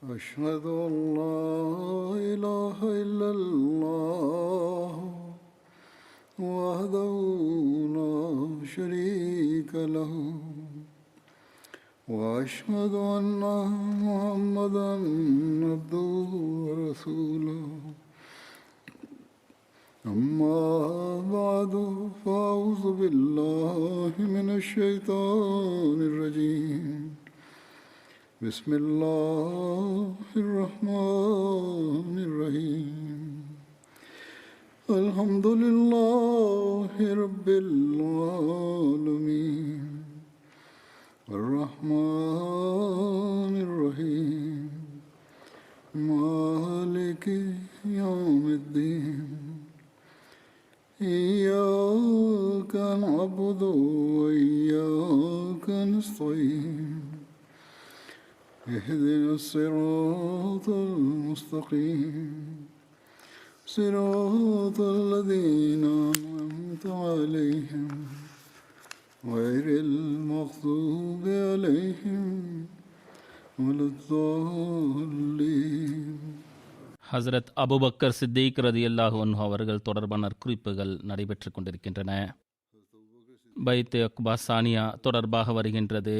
أشهد أن لا إله إلا الله وحده لا شريك له وأشهد أن محمدا عبده ورسوله أما بعد فأعوذ بالله من الشيطان الرجيم بسم الله الرحمن الرحيم الحمد لله رب العالمين الرحمن الرحيم مالك يوم الدين إياك نعبد وإياك نستعين اهدنا الصراط المستقيم صراط الذين أنعمت عليهم غير المغضوب عليهم ولا الضالين. ஹசரத் அபுபக்கர் சித்திக் ரலியல்லாஹு அன்ஹு அவர்கள் தொடர்பான குறிப்புகள் நடைபெற்று கொண்டிருக்கின்றன. பைத் உக்பா சானியா தொடர்பாக வருகின்றது.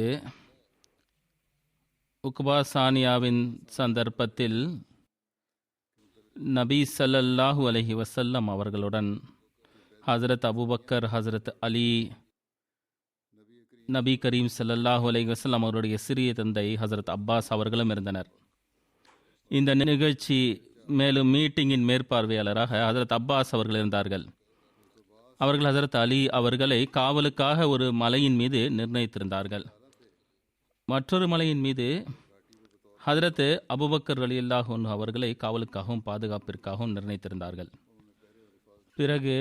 உக்பா சானியாவின் சந்தர்ப்பத்தில் நபி ஸல்லல்லாஹு அலைஹி வஸல்லம் அவர்களுடன் ஹசரத் அபுபக்கர், ஹசரத் அலி, நபி கரீம் ஸல்லல்லாஹு அலைஹி வஸல்லம் அவருடைய சிறிய தந்தை ஹசரத் அப்பாஸ் அவர்களும் இருந்தனர். இந்த நிகழ்ச்சி மேலும் மீட்டிங்கின் மேற்பார்வையாளராக ஹசரத் அப்பாஸ் அவர்கள் இருந்தார்கள். அவர்கள் ஹசரத் அலி அவர்களை காவலுக்காக ஒரு மலையின் மீது நிர்ணயித்திருந்தார்கள். மற்றொரு மலையின் மீது ஹதரத் அபுபக்கர் ரலியல்லாஹு அன்ஹு அவர்களை காவலுக்காகவும் பாதுகாப்பிற்காகவும் நிர்ணயித்திருந்தார்கள். பிறகு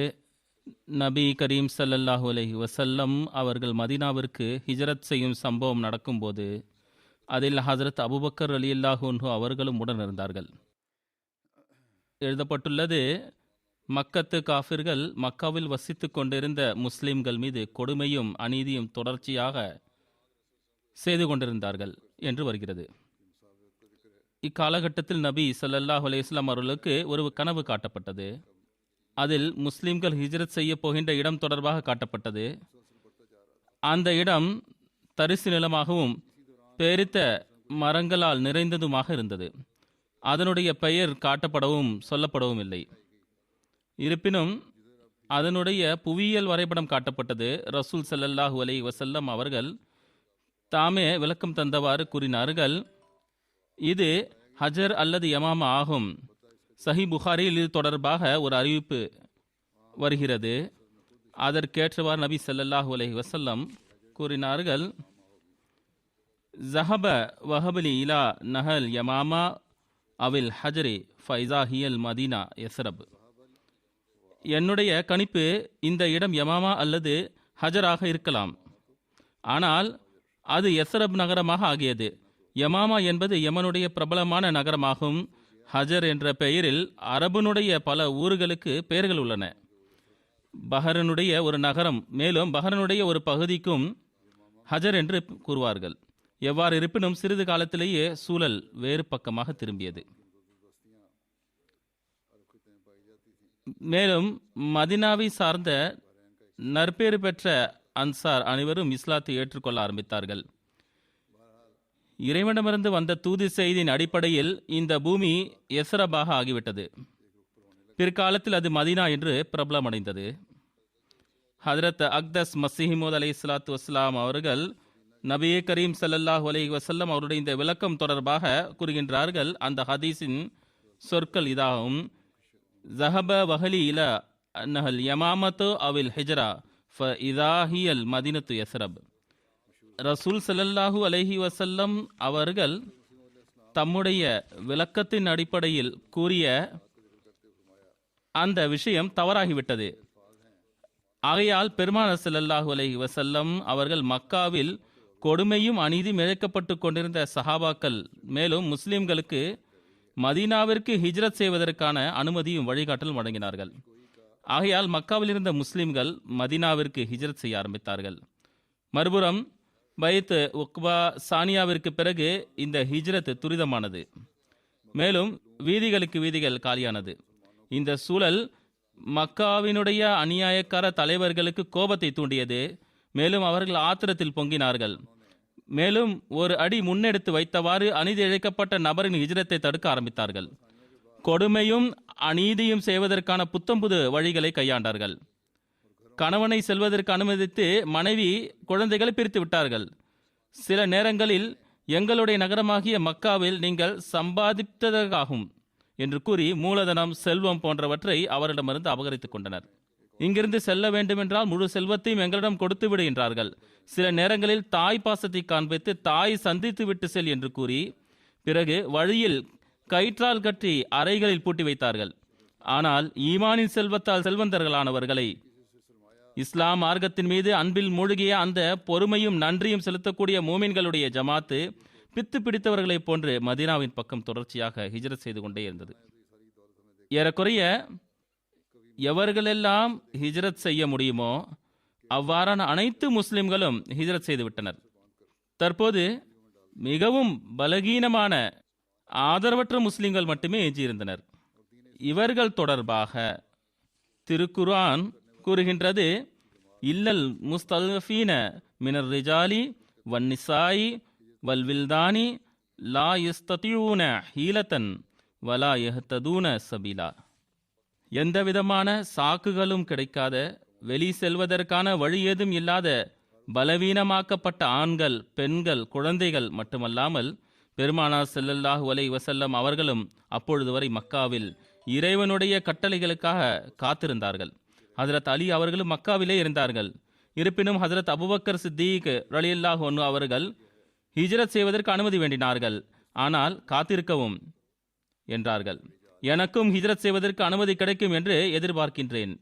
நபி கரீம் ஸல்லல்லாஹு அலைஹி வஸல்லம் அவர்கள் மதீனாவிற்கு ஹிஜ்ரத் செய்யும் சம்பவம் நடக்கும்போது அதில் ஹசரத் அபுபக்கர் ரலியல்லாஹு அன்ஹு அவர்களும் உடன் இருந்தார்கள். எழுதப்பட்டுள்ளது, மக்கத்து காஃபிர்கள் மக்காவில் வசித்து கொண்டிருந்த முஸ்லிம்கள் மீது கொடுமையும் அநீதியும் தொடர்ச்சியாக செய்து கொண்டிருந்தார்கள் என்று வருகிறது. இக்காலகட்டத்தில் நபி ஸல்லல்லாஹு அலைஹி வஸல்லம் அவர்களுக்கு ஒரு கனவு காட்டப்பட்டது. அதில் முஸ்லிம்கள் ஹிஜ்ரத் செய்ய போகின்ற இடம் தொடர்பாக காட்டப்பட்டது. அந்த இடம் தரிசு நிலமாகவும் பேரித்த மரங்களால் நிறைந்ததுமாக இருந்தது. அதனுடைய பெயர் காட்டப்படவும் சொல்லப்படவும் இல்லை. இருப்பினும் அதனுடைய புவியியல் வரைபடம் காட்டப்பட்டது. ரசூல் ஸல்லல்லாஹு அலைஹி வஸல்லம் அவர்கள் தாமே விளக்கம் தந்தவாறு கூறினார்கள், இது ஹஜர் அல்லது யமாமா ஆகும். சஹி புகாரியில் இது தொடர்பாக ஒரு அறிவிப்பு வருகிறது. அதற்கேற்றவாறு நபி ஸல்லல்லாஹு அலைஹி வஸல்லம் கூறினார்கள், ஸஹப வஹபலி இலா நஹல் யமாமா அவில் ஹஜரி ஃபைஸா ஹியல் மதீனா யஸ்ரப். என்னுடைய கணிப்பு இந்த இடம் யமாமா அல்லது ஹஜராக இருக்கலாம், ஆனால் அது யஸ்ரப் நகரமாக ஆகியது. யமாமா என்பது யமனுடைய பிரபலமான நகரமாகும். ஹஜர் என்ற பெயரில் அரபனுடைய பல ஊர்களுக்கு பெயர்கள் உள்ளன. பஹரனுடைய ஒரு நகரம், மேலும் பஹரனுடைய ஒரு பகுதிக்கும் ஹஜர் என்று கூறுவார்கள். எவ்வாறு இருப்பினும் சிறிது காலத்திலேயே சூழல் வேறு பக்கமாக திரும்பியது. மேலும் மதினாவை சார்ந்த நற்பேறு பெற்ற அன்சார் அனைவரும் இஸ்லாத்தை ஏற்றுக்கொள்ள ஆரம்பித்தார்கள். இறைவனிடமிருந்து வந்த தூது செய்தியின் அடிப்படையில் இந்த பூமி யஸ்ரபாக ஆகிவிட்டது. பிற்காலத்தில் அது மதீனா என்று பிரபலமடைந்தது. ஹதரத் அக்தஸ் மஸீஹ் அலைஹிஸ்ஸலாத்து வஸ்ஸலாம் அவர்கள் நபி கரீம் ஸல்லல்லாஹு அலைஹி வஸல்லம் அவருடைய இந்த விளக்கம் தொடர்பாக கூறுகின்றார்கள். அந்த ஹதீஸின் சொற்கள் இதாகும், ஸஹப வஹலி இலா அன்னஹல் யமாமத்து அவில் ஹிஜ்ரா ஃப இதாஹியல் மதீனத்து யஸ்ரப். ரசூல் ஸல்லல்லாஹு அலைஹி வஸல்லம் அவர்கள் தம்முடைய விளக்கத்தின் அடிப்படையில் கூறிய அந்த விஷயம் தவறாகிவிட்டது. ஆகையால் பெருமானார் ஸல்லல்லாஹு அலைஹி வஸல்லம் அவர்கள் மக்காவில் கொடுமையும் அநீதியும் இழைக்கப்பட்டு கொண்டிருந்த சஹாபாக்கள் மேலும் முஸ்லிம்களுக்கு மதீனாவிற்கு ஹிஜ்ரத் செய்வதற்கான அனுமதியும் வழிகாட்டலும் வழங்கினார்கள். ஆகையால் மக்காவில் இருந்த முஸ்லிம்கள் மதீனாவிற்கு ஹிஜ்ரத் செய்ய ஆரம்பித்தார்கள். மறுபுறம் பைத் உக்பா சானியாவிற்கு பிறகு இந்த ஹிஜ்ரத் துரிதமானது. மேலும் வீதிகளுக்கு வீதிகள் காலியானது. இந்த சூழல் மக்காவினுடைய அநியாயக்கார தலைவர்களுக்கு கோபத்தை தூண்டியது. மேலும் அவர்கள் ஆத்திரத்தில் பொங்கினார்கள். மேலும் ஒரு அடி முன்னெடுத்து வைத்தவாறு அநீதி இழைக்கப்பட்ட நபரின் ஹிஜ்ரத்தை தடுக்க ஆரம்பித்தார்கள். கொடுமையும் அநீதியும் செய்வதற்கான புத்தம்புது வழிகளை கையாண்டார்கள். கணவனை செல்வதற்கு அனுமதித்து மனைவி குழந்தைகளை பிரித்து விட்டார்கள். சில நேரங்களில் எங்களுடைய நகரமாகிய மக்காவில் நீங்கள் சம்பாதித்ததற்காகும் என்று கூறி மூலதனம், செல்வம் போன்றவற்றை அவரிடமிருந்து அபகரித்துக் கொண்டனர். இங்கிருந்து செல்ல வேண்டுமென்றால் முழு செல்வத்தையும் எங்களிடம் கொடுத்து விடுகின்றார்கள். சில நேரங்களில் தாய் பாசத்தை காண்பித்து தாய் சந்தித்து விட்டு செல் என்று கூறி பிறகு வழியில் கயிற்றால் கட்டி அறைகளில் பூட்டி வைத்தார்கள். ஆனால் ஈமானின் செல்வத்தால் செல்வந்தர்களானவர்களை, இஸ்லாம் மார்க்கத்தின் மீது அன்பில் மூழ்கிய அந்த பொறுமையும் நன்றியும் செலுத்தக்கூடிய மூமின்களுடைய ஜமாத்து பித்து பிடித்தவர்களைப் போன்று மதீனாவின் பக்கம் தொடர்ச்சியாக ஹிஜ்ரத் செய்து கொண்டே இருந்தது. ஏறக்குறைய எவர்களெல்லாம் ஹிஜ்ரத் செய்ய முடியுமோ அவ்வாறான அனைத்து முஸ்லிம்களும் ஹிஜ்ரத் செய்து விட்டனர். தற்போது மிகவும் பலகீனமான ஆதரவற்ற முஸ்லிம்கள் மட்டுமே எஞ்சியிருந்தனர். இவர்கள் தொடர்பாக திருக்குர்ஆன் கூறுகின்றது, இல்லல் முஸ்தல்ஃபீன மினர் ரிஜாலி வன்னிசாயி வல்வில்தானி லா யஸ்ததியூன ஹீலத்தன் வலா யஹ்ததூன சபீலா. எந்தவிதமான சாக்குகளும் கிடைக்காத, வெளி செல்வதற்கான வழி ஏதும் இல்லாத பலவீனமாக்கப்பட்ட ஆண்கள், பெண்கள், குழந்தைகள் மட்டுமல்லாமல் பெருமானார் ஸல்லல்லாஹு அலைஹி வஸல்லம் அவர்களும் அப்பொழுது வரை மக்காவில் இறைவனுடைய கட்டளைகளுக்காக காத்திருந்தார்கள். ஹஜ்ரத் அலி அவர்களும் மக்காவிலே இருந்தார்கள். இருப்பினும் ஹஜ்ரத் அபூபக்கர் சித்தீக் ரலியல்லாஹு அன்ஹு அவர்கள் ஹிஜ்ரத் செய்வதற்கு அனுமதி வேண்டினார்கள். ஆனால் காத்திருக்கவும் என்றார்கள். எனக்கும் ஹிஜ்ரத் செய்வதற்கு அனுமதி கிடைக்கும் என்று எதிர்பார்க்கின்றேன்.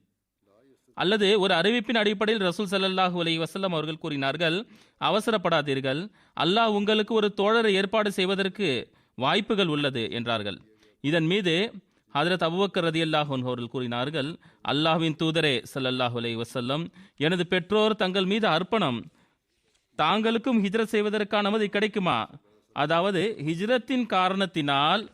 அல்லது ஒரு அறிவிப்பின் அடிப்படையில் ரசூல் ஸல்லல்லாஹு அலைஹி வஸல்லம் அவர்கள் கூறினார்கள், அவசரப்படாதீர்கள், அல்லாஹ் உங்களுக்கு ஒரு தோழரை ஏற்பாடு செய்வதற்கு வாய்ப்புகள் உள்ளது என்றார்கள். இதன் மீது ஹஜ்ரத் அபூபக்கர் ரலியல்லாஹு அன்ஹு அவர்கள் கூறினார்கள், அல்லாஹ்வின் தூதரே ஸல்லல்லாஹு அலைஹி வஸல்லம், எனது பெற்றோர் தங்கள் மீது அர்ப்பணம், தாங்களுக்கும் ஹிஜ்ரத் செய்வதற்கு அனுமதி கிடைக்குமா? அதாவது ஹிஜ்ரத்தின் காரணத்தினால்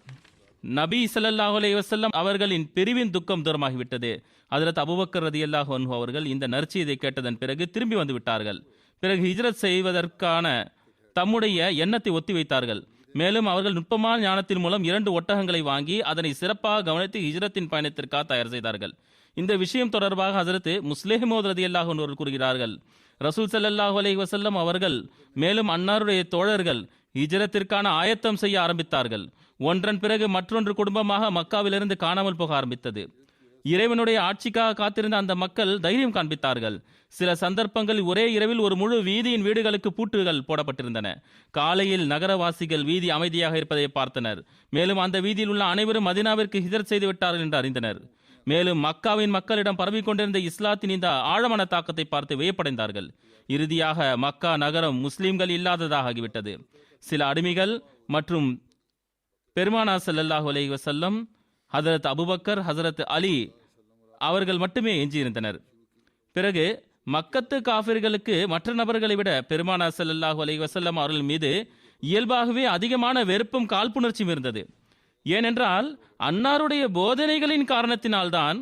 நபி ஸல்லல்லாஹு அலைஹி வஸல்லம் அவர்களின் பிரிவின் துக்கம் தூரமாகிவிட்டது. ஹஜ்ரத் அபூபக்கர் ரலியல்லாஹு அன்ஹு அவர்கள் இந்த நற்செய்தியை கேட்டதன் பிறகு திரும்பி வந்து விட்டார்கள். பிறகு ஹிஜ்ரத் செய்வதற்கான தம்முடைய எண்ணத்தை ஒத்திவைத்தார்கள். மேலும் அவர்கள் நுட்பமான ஞானத்தின் மூலம் 2 ஒட்டகங்களை வாங்கி அதனை சிறப்பாக கவனித்து ஹிஜ்ரத்தின் பயணத்திற்காக தயார் செய்தார்கள். இந்த விஷயம் தொடர்பாக ஹஜ்ரத் முஸ்லிம் மௌத் ரலியல்லாஹு அன்ஹு அவர்கள் கூறுகிறார்கள், ரசூல் ஸல்லல்லாஹு அலைஹி வஸல்லம் அவர்கள் மேலும் அன்னாருடைய தோழர்கள் ஹிஜ்ரத்திற்கான ஆயத்தம் செய்ய ஆரம்பித்தார்கள். ஒன்றன் பிறகு மற்றொன்று குடும்பமாக மக்காவிலிருந்து காணாமல் போக ஆரம்பித்தது. இறைவனுடைய ஆட்சிக்காக காத்திருந்த அந்த மக்கள் தைரியம் காண்பித்தார்கள். சில சந்தர்ப்பங்களில் ஒரே இரவில் ஒரு முழு வீதியின் வீடுகளுக்கு பூட்டுகள் போடப்பட்டிருந்தன. காலையில் நகரவாசிகள் வீதி அமைதியாக இருப்பதை பார்த்தனர். மேலும் அந்த வீதியில் உள்ள அனைவரும் மதீனாவிற்கு ஹிஜ்ரத் செய்து விட்டார்கள் என்று அறிந்தனர். மேலும் மக்காவின் மக்களிடம் பரவிக் கொண்டிருந்த இஸ்லாத்தின் இந்த ஆழமான தாக்கத்தை பார்த்து வியப்படைந்தார்கள். இறுதியாக மக்கா நகரம் முஸ்லிம்கள் இல்லாததாக ஆகிவிட்டது. சில அடிமைகள் மற்றும் பெருமானார் ஸல்லல்லாஹு அலைஹி வஸல்லம், ஹஜ்ரத் அபூபக்கர், ஹஜ்ரத் அலி அவர்கள் மட்டுமே எஞ்சியிருந்தனர். பிறகு மக்கத்து காஃபிர்களுக்கு மற்ற நபர்களை விட பெருமானார் ஸல்லல்லாஹு அலைஹி வஸல்லம் அவர்கள் மீது இயல்பாகவே அதிகமான வெறுப்பும் காழ்ப்புணர்ச்சியும் இருந்தது. ஏனென்றால் அன்னாருடைய போதனைகளின் காரணத்தினால்தான்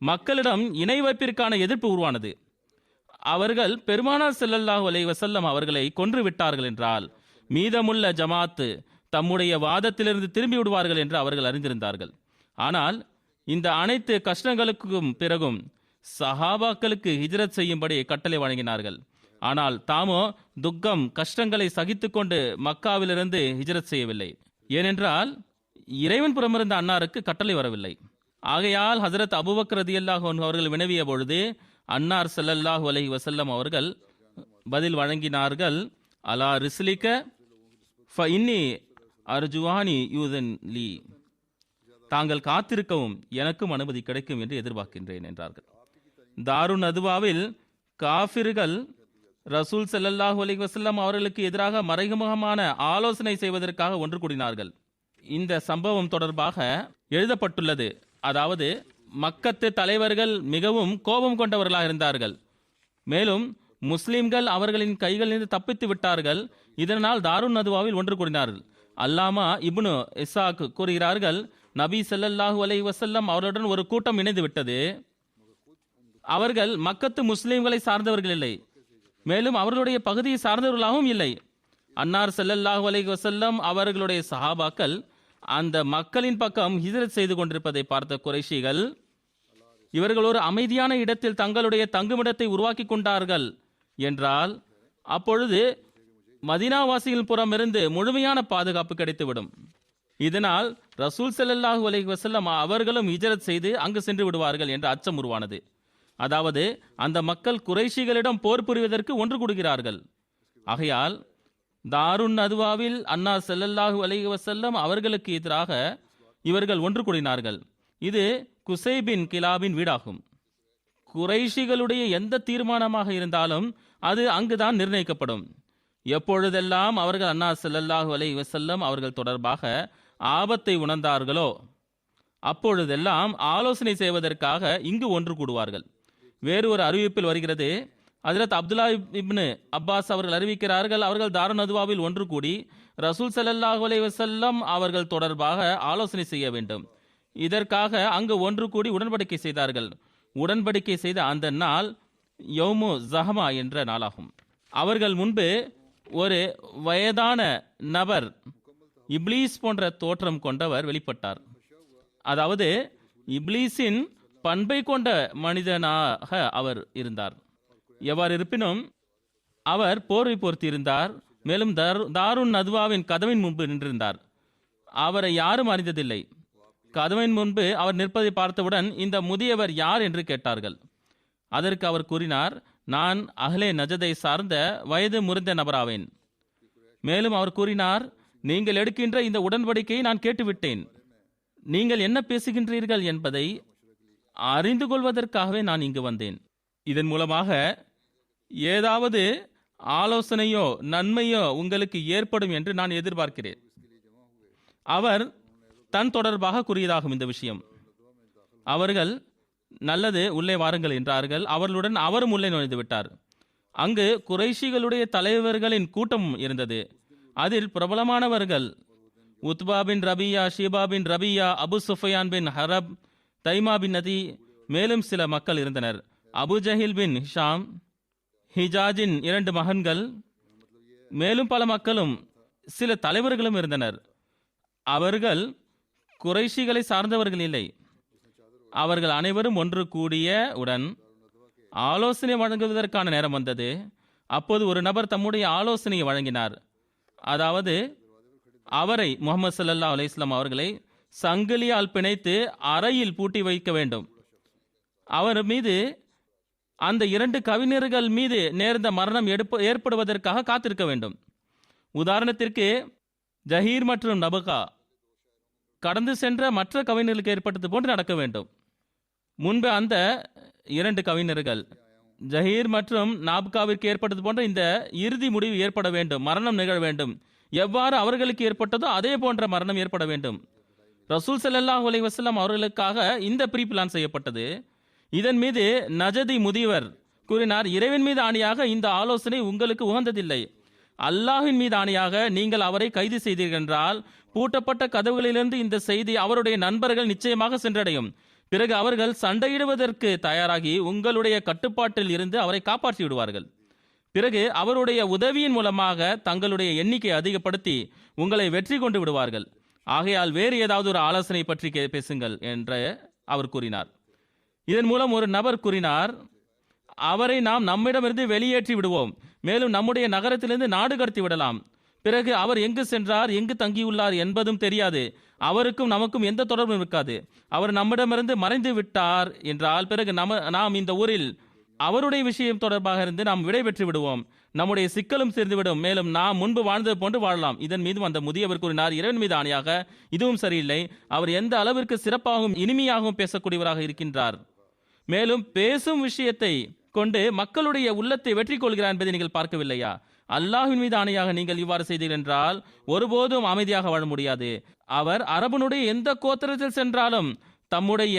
மக்களிடம் இணை வைப்பிற்கான எதிர்ப்பு உருவானது. அவர்கள் பெருமானார் ஸல்லல்லாஹு அலைஹி வஸல்லம் அவர்களை கொன்று விட்டார்கள் என்றால் மீதமுள்ள ஜமாத்து தம்முடைய வாதத்திலிருந்து திரும்பி விடுவார்கள் என்று அவர்கள் அறிந்திருந்தார்கள். ஆனால் இந்த அனைத்து கஷ்டங்களுக்கும் பிறகும் சஹாபாக்களுக்கு ஹிஜ்ரத் செய்யும்படி கட்டளை வழங்கினார்கள். ஆனால் தாமோ துக்கம் கஷ்டங்களை சகித்துக்கொண்டு மக்காவிலிருந்து ஹிஜ்ரத் செய்யவில்லை. ஏனென்றால் இறைவன் புறமிருந்த அன்னாருக்கு கட்டளை வரவில்லை. ஆகையால் ஹஜ்ரத் அபூபக்கர் ரலியல்லாஹு அன்ஹு அவர்கள் வினவிய பொழுது அன்னார் ஸல்லல்லாஹு அலைஹி வஸல்லம் அவர்கள் பதில் வழங்கினார்கள், அலா ரிஸ்லிக ஃப இன்னி அர்ஜுவானி யூதன் லீ, தாங்கள் காத்திருக்கவும் எனக்கும் அனுமதி கிடைக்கும் என்று எதிர்பார்க்கின்றேன் என்றார்கள். தாருன் நதுவாவில் காஃபிர்கள் ரசூல் ஸல்லல்லாஹு அலைஹி வஸல்லம் அவர்களுக்கு எதிராக மறைமுகமான ஆலோசனை செய்வதற்காக ஒன்று கூடினார்கள். இந்த சம்பவம் தொடர்பாக எழுதப்பட்டுள்ளது. அதாவது மக்கத்து தலைவர்கள் மிகவும் கோபம் கொண்டவர்களாக இருந்தார்கள். மேலும் முஸ்லிம்கள் அவர்களின் கைகளிலிருந்து தப்பித்து விட்டார்கள். இதனால் தாருன் நதுவாவில் ஒன்று கூடினார்கள். அல்லாமா இப்னு இசாக் கூறுகிறார்கள், நபி ஸல்லல்லாஹு அலைஹி வஸல்லம் அவர்களுடன் ஒரு கூட்டம் இணைந்து விட்டது. அவர்கள் மக்கத்து முஸ்லிம்களை சார்ந்தவர்கள் இல்லை, மேலும் அவர்களுடைய பகுதியை சார்ந்தவர்களாகவும் இல்லை. அன்னார் ஸல்லல்லாஹு அலைஹி வஸல்லம் அவர்களுடைய சஹாபாக்கள் அந்த மக்களின் பக்கம் ஹிஜ்ரத் செய்து கொண்டிருப்பதை பார்த்த குறைஷிகள், இவர்கள் ஒரு அமைதியான இடத்தில் தங்களுடைய தங்குமிடத்தை உருவாக்கி கொண்டார்கள் என்றால் அப்பொழுது மதீனாவாசிகள் புறமிருந்து முழுமையான பாதுகாப்பு கிடைத்துவிடும். இதனால் ரசூல் ஸல்லல்லாஹு அலைஹி வஸல்லம் அவர்களும் ஹிஜ்ரத் செய்து அங்கு சென்று விடுவார்கள் என்ற அச்சம் உருவானது. அதாவது அந்த மக்கள் குறைஷிகளிடம் போர் புரிவதற்கு ஒன்று கூடுகிறார்கள். ஆகையால் தாருன் நதுவாவில் அன்னார் ஸல்லல்லாஹு அலைஹி வஸல்லம் அவர்களுக்கு எதிராக இவர்கள் ஒன்று கூடினார்கள். இது குசை பின் கிலாபின் வீடாகும். குறைஷிகளுடைய எந்த தீர்மானமாக இருந்தாலும் அது அங்குதான் நிர்ணயிக்கப்படும். எப்பொழுதெல்லாம் அவர்கள் அன்னார் ஸல்லல்லாஹு அலைஹி வஸல்லம் அவர்கள் தொடர்பாக ஆபத்தை உணர்ந்தார்களோ அப்பொழுதெல்லாம் ஆலோசனை செய்வதற்காக இங்கு ஒன்று கூடுவார்கள். வேறு ஒரு அறிவிப்பில் வருகிறது, ஹஜ்ரத் அப்துல்லா இப்னு அப்பாஸ் அவர்கள் அறிவிக்கிறார்கள், அவர்கள் தாருன் நதுவாவில் ஒன்று கூடி ரசூல் ஸல்லல்லாஹு அலைஹி வஸல்லம் அவர்கள் தொடர்பாக ஆலோசனை செய்ய வேண்டும். இதற்காக அங்கு ஒன்று கூடி உடன்படிக்கை செய்தார்கள். உடன்படிக்கை செய்த அந்த நாள் யௌமு ஜஹமா என்ற நாளாகும். அவர்கள் முன்பு ஒரு வயதான நபர், இப்லீஸ் போன்ற தோற்றம் கொண்டவர் வெளிப்பட்டார். அதாவது இப்லீஸின் பண்பை கொண்ட மனிதனாக அவர் இருந்தார். எவ்வாறு இருப்பினும் அவர் போர்வை போர்த்தியிருந்தார். மேலும் தாருன் நதுவாவின் கதவின் முன்பு நின்றிருந்தார். அவரை யாரும் அறிந்ததில்லை. கதவின் முன்பு அவர் நிற்பதை பார்த்தவுடன் இந்த முதியவர் யார் என்று கேட்டார்கள். அதற்கு அவர் கூறினார், நான் அஹ்லே நஜதை சார்ந்த வயது முறிந்த நபராவேன். மேலும் அவர் கூறினார், நீங்கள் எடுக்கின்ற இந்த உடன்படிக்கையை நான் கேட்டுவிட்டேன். நீங்கள் என்ன பேசுகின்றீர்கள் என்பதை அறிந்து கொள்வதற்காகவே நான் இங்கு வந்தேன். இதன் மூலமாக ஏதாவது ஆலோசனையோ நன்மையோ உங்களுக்கு ஏற்படும் என்று நான் எதிர்பார்க்கிறேன். அவர் தன் தொடர்பாக கூறியதாகும் இந்த விஷயம். அவர்கள் நல்லது, உள்ளே வாருங்கள் என்றார்கள். அவர்களுடன் அவரும் உள்ளே நுழைந்து விட்டார். அங்கு குறைஷிகளுடைய தலைவர்களின் கூட்டம் இருந்தது. அதில் பிரபலமானவர்கள் உத்பா பின் ரபியா, ஷீபா பின் ரபியா, அபு சுஃபயான் பின் ஹரப், தைமா பின் நதி, மேலும் சில மக்கள் இருந்தனர். அபு ஜஹில் பின் ஹிஷாம், ஹிஜாஜின் 2 மகன்கள், மேலும் பல மக்களும் சில தலைவர்களும் இருந்தனர். அவர்கள் குறைஷிகளை சார்ந்தவர்கள் இல்லை. அவர்கள் அனைவரும் ஒன்று கூடிய உடன் ஆலோசனை வழங்குவதற்கான நேரம் வந்தது. அப்போது ஒரு நபர் தம்முடைய ஆலோசனையை வழங்கினார். அதாவது அவரை, முஹம்மது ஸல்லல்லாஹு அலைஹி வஸல்லம் அவர்களை சங்கிலியால் பிணைத்து அறையில் பூட்டி வைக்க வேண்டும். அவர் மீது அந்த 2 கவிஞர்கள் மீது நேர்ந்த மரணம் ஏற்படுவதற்காக காத்திருக்க வேண்டும். உதாரணத்திற்கு ஜஹீர் மற்றும் நபகா கடந்து சென்ற மற்ற கவிஞர்களுக்கு ஏற்பட்டது போன்று நடக்க வேண்டும். முன்பு அந்த 2 கவிஞர்கள் ஜஹீர் மற்றும் நாப்காவிற்கு ஏற்பட்டது போன்ற இந்த இறுதி முடிவு ஏற்பட வேண்டும், மரணம் நிகழ வேண்டும். எவ்வாறு அவர்களுக்கு ஏற்பட்டதோ அதே போன்ற மரணம் ஏற்பட வேண்டும். ரசூல் ஸல்லல்லாஹு அலைஹி வஸல்லம் அவர்களுக்காக இந்த ப்ரீ பிளான் செய்யப்பட்டது. இதன் மீது நஜதி முதியவர் கூறினார், இறைவன் மீது ஆணையாக இந்த ஆலோசனை உங்களுக்கு உகந்ததில்லை. அல்லாஹின் மீது ஆணையாக நீங்கள் அவரை கைது செய்தீர்கள் என்றால் பூட்டப்பட்ட கதவுகளிலிருந்து இந்த செய்தி அவருடைய நண்பர்கள் நிச்சயமாக சென்றடையும். பிறகு அவர்கள் சண்டையிடுவதற்கு தயாராகி உங்களுடைய கட்டுப்பாட்டில் இருந்து அவரை காப்பாற்றி விடுவார்கள். பிறகு அவருடைய உதவியின் மூலமாக தங்களுடைய எண்ணிக்கை அதிகப்படுத்தி உங்களை வெற்றி கொண்டு விடுவார்கள். ஆகையால் வேறு ஏதாவது ஒரு ஆலோசனை பற்றி பேசுங்கள் என்று அவர் கூறினார். இதன் மூலம் ஒரு நபர் கூறினார், அவரை நாம் நம்மிடமிருந்து வெளியேற்றி விடுவோம், மேலும் நம்முடைய நகரத்திலிருந்து நாடு கடத்தி விடலாம். பிறகு அவர் எங்கு சென்றார், எங்கு தங்கியுள்ளார் என்பதும் தெரியாது. அவருக்கும் நமக்கும் எந்த தொடர்பும் இருக்காது. அவர் நம்மிடமிருந்து மறைந்து விட்டார் என்றால் பிறகு நாம் இந்த ஊரில் அவருடைய விஷயம் தொடர்பாக இருந்து நாம் விடை பெற்று விடுவோம். நம்முடைய சிக்கலும் சேர்ந்துவிடும். மேலும் நாம் முன்பு வாழ்ந்தது போன்று வாழலாம். இதன் மீதும் அந்த முதியவர் கூறினார், இறைவன் மீது ஆணையாக இதுவும் சரியில்லை. அவர் எந்த அளவிற்கு சிறப்பாகவும் இனிமையாகவும் பேசக்கூடியவராக இருக்கின்றார். மேலும் பேசும் விஷயத்தை கொண்டு மக்களுடைய உள்ளத்தை வெற்றி கொள்கிறார் என்பதை நீங்கள் பார்க்கவில்லையா? அல்லாஹ்வின் மீது ஆணையாக நீங்கள் இவ்வாறு செய்தீர்கள் என்றால் ஒருபோதும் அமைதியாக வாழ முடியாது. அவர் அரபனுடைய எந்த கோத்திரத்தில் சென்றாலும் தம்முடைய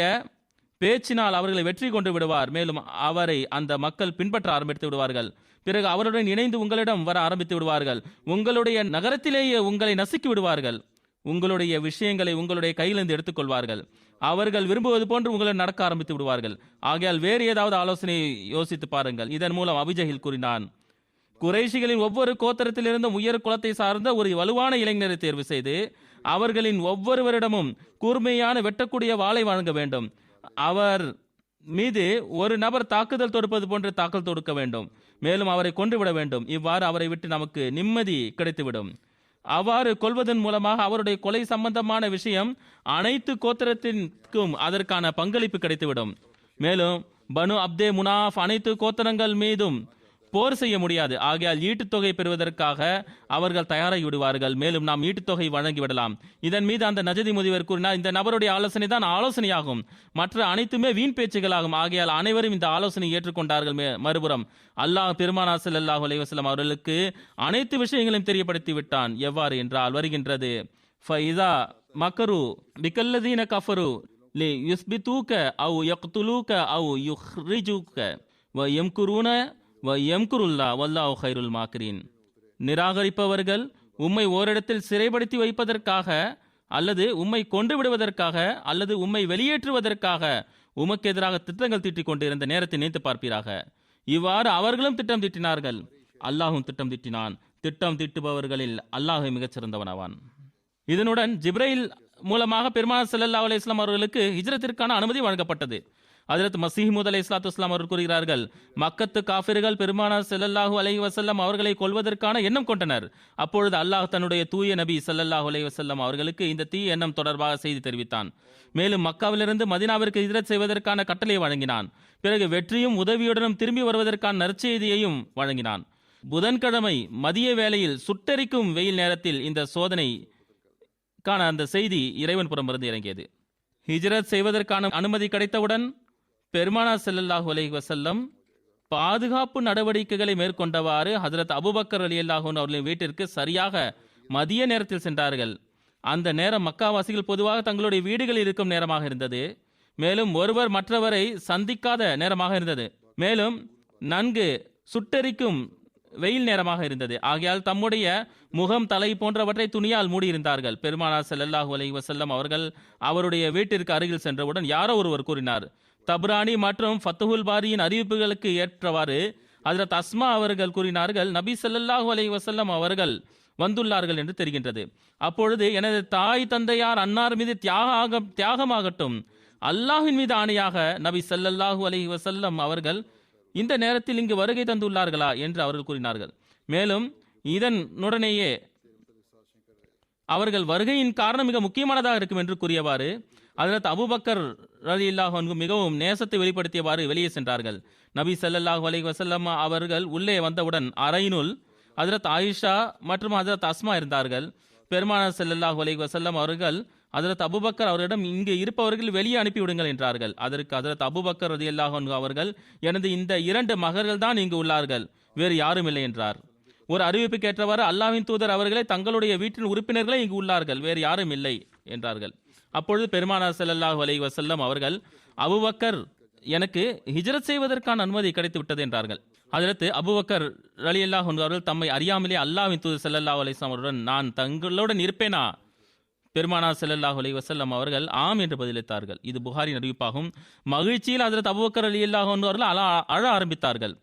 பேச்சினால் அவர்களை வெற்றி கொண்டு விடுவார். மேலும் அவரை அந்த மக்கள் பின்பற்ற ஆரம்பித்து விடுவார்கள். பிறகு அவருடன் இணைந்து உங்களிடம் வர ஆரம்பித்து விடுவார்கள். உங்களுடைய நகரத்திலேயே உங்களை நசுக்கி விடுவார்கள். உங்களுடைய விஷயங்களை உங்களுடைய கையிலிருந்து எடுத்துக்கொள்வார்கள். அவர்கள் விரும்புவது போன்று உங்களை நடக்க ஆரம்பித்து விடுவார்கள். ஆகையால் வேறு ஏதாவது ஆலோசனை யோசித்து பாருங்கள். இதன் மூலம் அபூஜஹில் கூறினான், குறைஷிகளின் ஒவ்வொரு கோத்திரத்திலிருந்தும் உயர் குலத்தை சார்ந்த ஒரு வலுவான இளைஞரை தேர்வு செய்து அவர்களின் ஒவ்வொருவரிடமும் கூர்மையான வெட்டக்கூடிய வாளை வழங்க வேண்டும். அவர் மீது ஒரு நபர் தாக்குதல் தொடுப்பது போன்று தாக்கல் தொடுக்க வேண்டும். மேலும் அவரை கொன்றுவிட வேண்டும். இவ்வாறு அவரை விட்டு நமக்கு நிம்மதி கிடைத்துவிடும். அவ்வாறு கொள்வதன் மூலமாக அவருடைய கொலை சம்பந்தமான விஷயம் அனைத்து கோத்திரத்திற்கும் அதற்கான பங்களிப்பு கிடைத்துவிடும். மேலும் பனு அப்தே முனாஃப் அனைத்து கோத்திரங்கள் மீதும் போர் செய்ய முடியாது. ஆகையால் ஈட்டுத்தொகை பெறுவதற்காக அவர்கள் தயாராகி விடுவார்கள். மேலும் நாம் ஈட்டுத்தொகை வழங்கிவிடலாம். இதன் மீது அந்த நஜதி முதிவர் கூறினார், இந்த நபருடைய ஆலோசனை தான் ஆலோசனையாகும், மற்ற அனைத்துமே வீண் பேச்சுகளாகும். ஆகையால் அனைவரும் இந்த ஆலோசனை ஏற்றுக்கொண்டார்கள். மறுபுறம் அல்லாஹ் பெருமானார் ஸல்லல்லாஹு அலைஹி வஸல்லம் அவர்களுக்கு அனைத்து விஷயங்களையும் தெரியப்படுத்தி விட்டான். எவ்வாறு என்றால் வருகின்றது, ஃபைதா மக்கரு பிகல்லதீன கஃபரு லி யுஸ்பிதூக அவ் யக்துலூக அவ் யுஹ்ரிஜூக வ யம்குரூன வயம்குருல்லா வல்லாஹு கைருல் மாக்கிரீன். நிராகரிப்பவர்கள் உம்மை ஓரிடத்தில் சிறைப்படுத்தி வைப்பதற்காக அல்லது உம்மை கொண்டு விடுவதற்காக அல்லது உம்மை வெளியேற்றுவதற்காக உமக்கு எதிராக திட்டங்கள் தீட்டிக் கொண்டிருந்த நேரத்தை நினைத்து பார்ப்பீராக. இவ்வாறு அவர்களும் திட்டம் தீட்டினார்கள். அல்லாஹும் திட்டம் தீட்டினான். திட்டம் தீட்டுபவர்களில் அல்லாஹ் மிகச்சிறந்தவனாவான். இதனுடன் ஜிப்ரைல் மூலமாக பெருமானார் ஸல்லல்லாஹு அலைஹி வஸல்லம் அவர்களுக்கு ஹிஜ்ரத்திற்கான அனுமதி வழங்கப்பட்டது. ஹஜ்ரத் மஸீஹ் மவ்ஊத் அலைஹிஸ்ஸலாத்து வஸ்ஸலாம் அவர்கள் கூறுகிறார்கள், மக்கத்து காஃபிர்கள் பெருமானார் ஸல்லல்லாஹு அலைஹி வஸல்லம் அவர்களை கொல்வதற்கான எண்ணம் கொண்டனர். அப்பொழுது அல்லாஹ் தன்னுடைய தூய நபி ஸல்லல்லாஹு அலைஹி வஸல்லம் அவர்களுக்கு இந்த தீய எண்ணம் தொடர்பாக செய்தி தெரிவித்தான். மேலும் மக்காவிலிருந்து மதீனாவிற்கு ஹிஜ்ரத் செய்வதற்கான கட்டளையை வழங்கினான். பிறகு வெற்றியும் உதவியுடனும் திரும்பி வருவதற்கான நற்செய்தியையும் வழங்கினான். புதன்கிழமை மதிய வேளையில் சுட்டெரிக்கும் வெயில் நேரத்தில் இந்த சோதனைக்கான அந்த செய்தி இறைவன் புறமிருந்து இறங்கியது. ஹிஜ்ரத் செய்வதற்கான அனுமதி கிடைத்தவுடன் பெருமானார் ஸல்லல்லாஹு அலைஹி வஸல்லம் பாதுகாப்பு நடவடிக்கைகளை மேற்கொண்டவாறு ஹஜ்ரத் அபூபக்கர் ரலியல்லாஹு அன்ஹு அவர்களின் வீட்டிற்கு சரியாக மதிய நேரத்தில் சென்றார்கள். அந்த நேரம் மக்காவாசிகள் பொதுவாக தங்களுடைய வீடுகளில் இருக்கும் நேரமாக இருந்தது. மேலும் ஒருவர் மற்றவரை சந்திக்காத நேரமாக இருந்தது. மேலும் நன்கு சுட்டெரிக்கும் வெயில் நேரமாக இருந்தது. ஆகையால் தம்முடைய முகம், தலை போன்றவற்றை துணியால் மூடியிருந்தார்கள். பெருமானார் ஸல்லல்லாஹு அலைஹி வஸல்லம் அவர்கள் அவருடைய வீட்டிற்கு அருகில் சென்றவுடன் யாரோ ஒருவர் கூறினார். தப்ரானி மற்றும் ஃபத்துஹுல் பாரியின் அறிவிப்புகளுக்கு ஏற்றவாறு ஹஜ்ரத் அஸ்மா அவர்கள் கூறினார்கள், நபி ஸல்லல்லாஹு அலைஹி வஸல்லம் அவர்கள் வந்துள்ளார்கள் என்று தெரிகின்றது. அப்பொழுது எனது தாய் தந்தையார் அன்னார் மீது தியாகமாகட்டும், அல்லாஹ்வின் மீது ஆணையாக நபி ஸல்லல்லாஹு அலைஹி வஸல்லம் அவர்கள் இந்த நேரத்தில் இங்கு வருகை தந்துள்ளார்களா என்று அவர்கள் கூறினார்கள். மேலும் இதனுடனேயே அவர்கள் வருகையின் காரணம் மிக முக்கியமானதாக இருக்கும் என்று கூறியவாறு ஹஜ்ரத் அபூபக்கர் ரலியல்லாஹு அன்ஹு மிகவும் நேசத்தை வெளிப்படுத்தியவாறு வெளியே சென்றார்கள். நபி ஸல்லல்லாஹு அலைஹி வஸல்லம் அவர்கள் உள்ளே வந்தவுடன் அறையினுள் ஹஜ்ரத் ஆயிஷா மற்றும் ஹஜ்ரத் அஸ்மா இருந்தார்கள். பெருமானார் ஸல்லல்லாஹு அலைஹி வஸல்லம் அவர்கள் ஹஜ்ரத் அபூபக்கர் அவரிடம் இங்கு இருப்பவர்கள் வெளியே அனுப்பிவிடுங்கள் என்றார்கள். அதற்கு ஹஜ்ரத் அபூபக்கர் ரலியல்லாஹு அன்ஹு அவர்கள், எனது இந்த 2 மகர்கள் தான் இங்கு உள்ளார்கள், வேறு யாரும் இல்லை என்றார். ஒரு அறிவிப்புக்கு ஏற்றவாறு அல்லாஹ்வின் தூதர் அவர்களை தங்களுடைய வீட்டின் உறுப்பினர்களே இங்கு உள்ளார்கள், வேறு யாரும் இல்லை என்றார்கள். அப்பொழுது பெருமானார் ஸல்லல்லாஹு அலைஹி வஸல்லம் அவர்கள், அபூபக்கர் எனக்கு ஹிஜ்ரத் செய்வதற்கான அனுமதி கிடைத்து விட்டது என்றார்கள். ஹஜ்ரத் அபூபக்கர் ரலியல்லாஹு அன்ஹு அவர்கள் தம்மை அறியாமலே அல்லாஹ்வின் தூதர் ஸல்லல்லாஹு அலைஹி வஸல்லம் அவருடன் நான் தங்களுடன் இருப்பேனா? பெருமானார் ஸல்லல்லாஹு அலைஹி வஸல்லம் அவர்கள் ஆம் என்று பதிலளித்தார்கள். இது புகாரின் அறிவிப்பாகும். மகிழ்ச்சியில் ஹஜ்ரத் அபூபக்கர் ரலியல்லாஹு அன்ஹு அவர்கள் அழ ஆரம்பித்தார்கள்.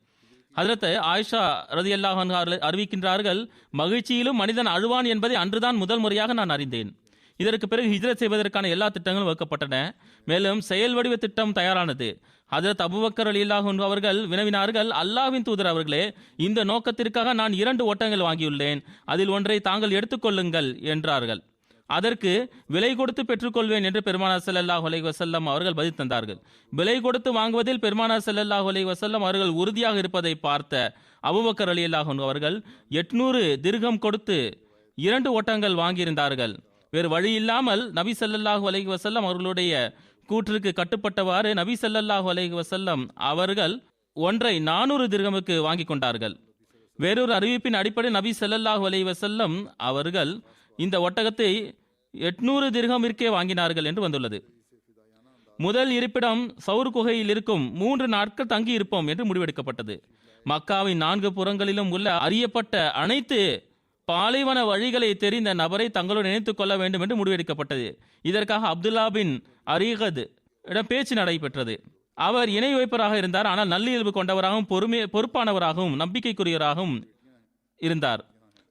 ஹஜ்ரத் ஆயிஷா ரலியல்லாஹு அன்ஹா அறிவிக்கின்றார்கள், மகிழ்ச்சியிலும் மனிதன் அழுவான் என்பதை அன்றுதான் முதல் முறையாக நான் அறிந்தேன். இதற்கு பிறகு ஹிஜ்ரத் செய்வதற்கான எல்லா திட்டங்களும் வகுக்கப்பட்டன. மேலும் செயல் வடிவ திட்டம் தயாரானது. ஹஜ்ரத் அபூபக்கர் ரலியல்லாஹு அன்ஹு அவர்கள் வினவினார்கள், அல்லாஹ்வின் தூதர் அவர்களே, இந்த நோக்கத்திற்காக நான் 2 ஒட்டங்கள் வாங்கியுள்ளேன், அதில் ஒன்றை தாங்கள் எடுத்துக்கொள்ளுங்கள் என்றார்கள். அதற்கு விலை கொடுத்து பெற்றுக்கொள்வேன் என்று பெருமானார் ஸல்லல்லாஹு அலைஹி வஸல்லம் அவர்கள் பதில் தந்தார்கள். விலை கொடுத்து வாங்குவதில் பெருமானார் ஸல்லல்லாஹு அலைஹி வஸல்லம் அவர்கள் உறுதியாக இருப்பதை பார்த்த அபூபக்கர் ரலியல்லாஹு அன்ஹு அவர்கள் 800 திர்ஹம் கொடுத்து 2 ஒட்டங்கள் வாங்கியிருந்தார்கள். வேறு வழி இல்லாமல் நபி ஸல்லல்லாஹு அலைஹி வஸல்லம் அவர்களுடைய கூற்றுக்கு கட்டுப்பட்டவாறு நபி ஸல்லல்லாஹு அலைஹி வஸல்லம் அவர்கள் ஒன்றை 400 திர்ஹமுக்கு வாங்கி கொண்டார்கள். வேறொரு அறிவிப்பின் அடிப்படை நபி ஸல்லல்லாஹு அலைஹி வஸல்லம் அவர்கள் இந்த ஒட்டகத்தை 800 திர்ஹமிற்கே வாங்கினார்கள் என்று வந்துள்ளது. முதல் இருப்பிடம் சவுர் குகையில் இருக்கும் 3 நாட்கள் தங்கி இருப்போம் என்று முடிவெடுக்கப்பட்டது. மக்காவின் 4 புறங்களிலும் உள்ள அறியப்பட்ட அனைத்து பாலைவன வழிகளை தெரிந்த நபரை தங்களோடு இணைத்துக் கொள்ள வேண்டும் என்று முடிவெடுக்கப்பட்டது. இதற்காக அப்துல்லா பின் அரீகத் இடம் பேச்சு நடைபெற்றது. அவர் இணை வைப்பராக இருந்தார். ஆனால் நல்லியல்பு கொண்டவராகவும் பொறுப்பானவராகவும் நம்பிக்கைக்குரியவராகவும் இருந்தார்.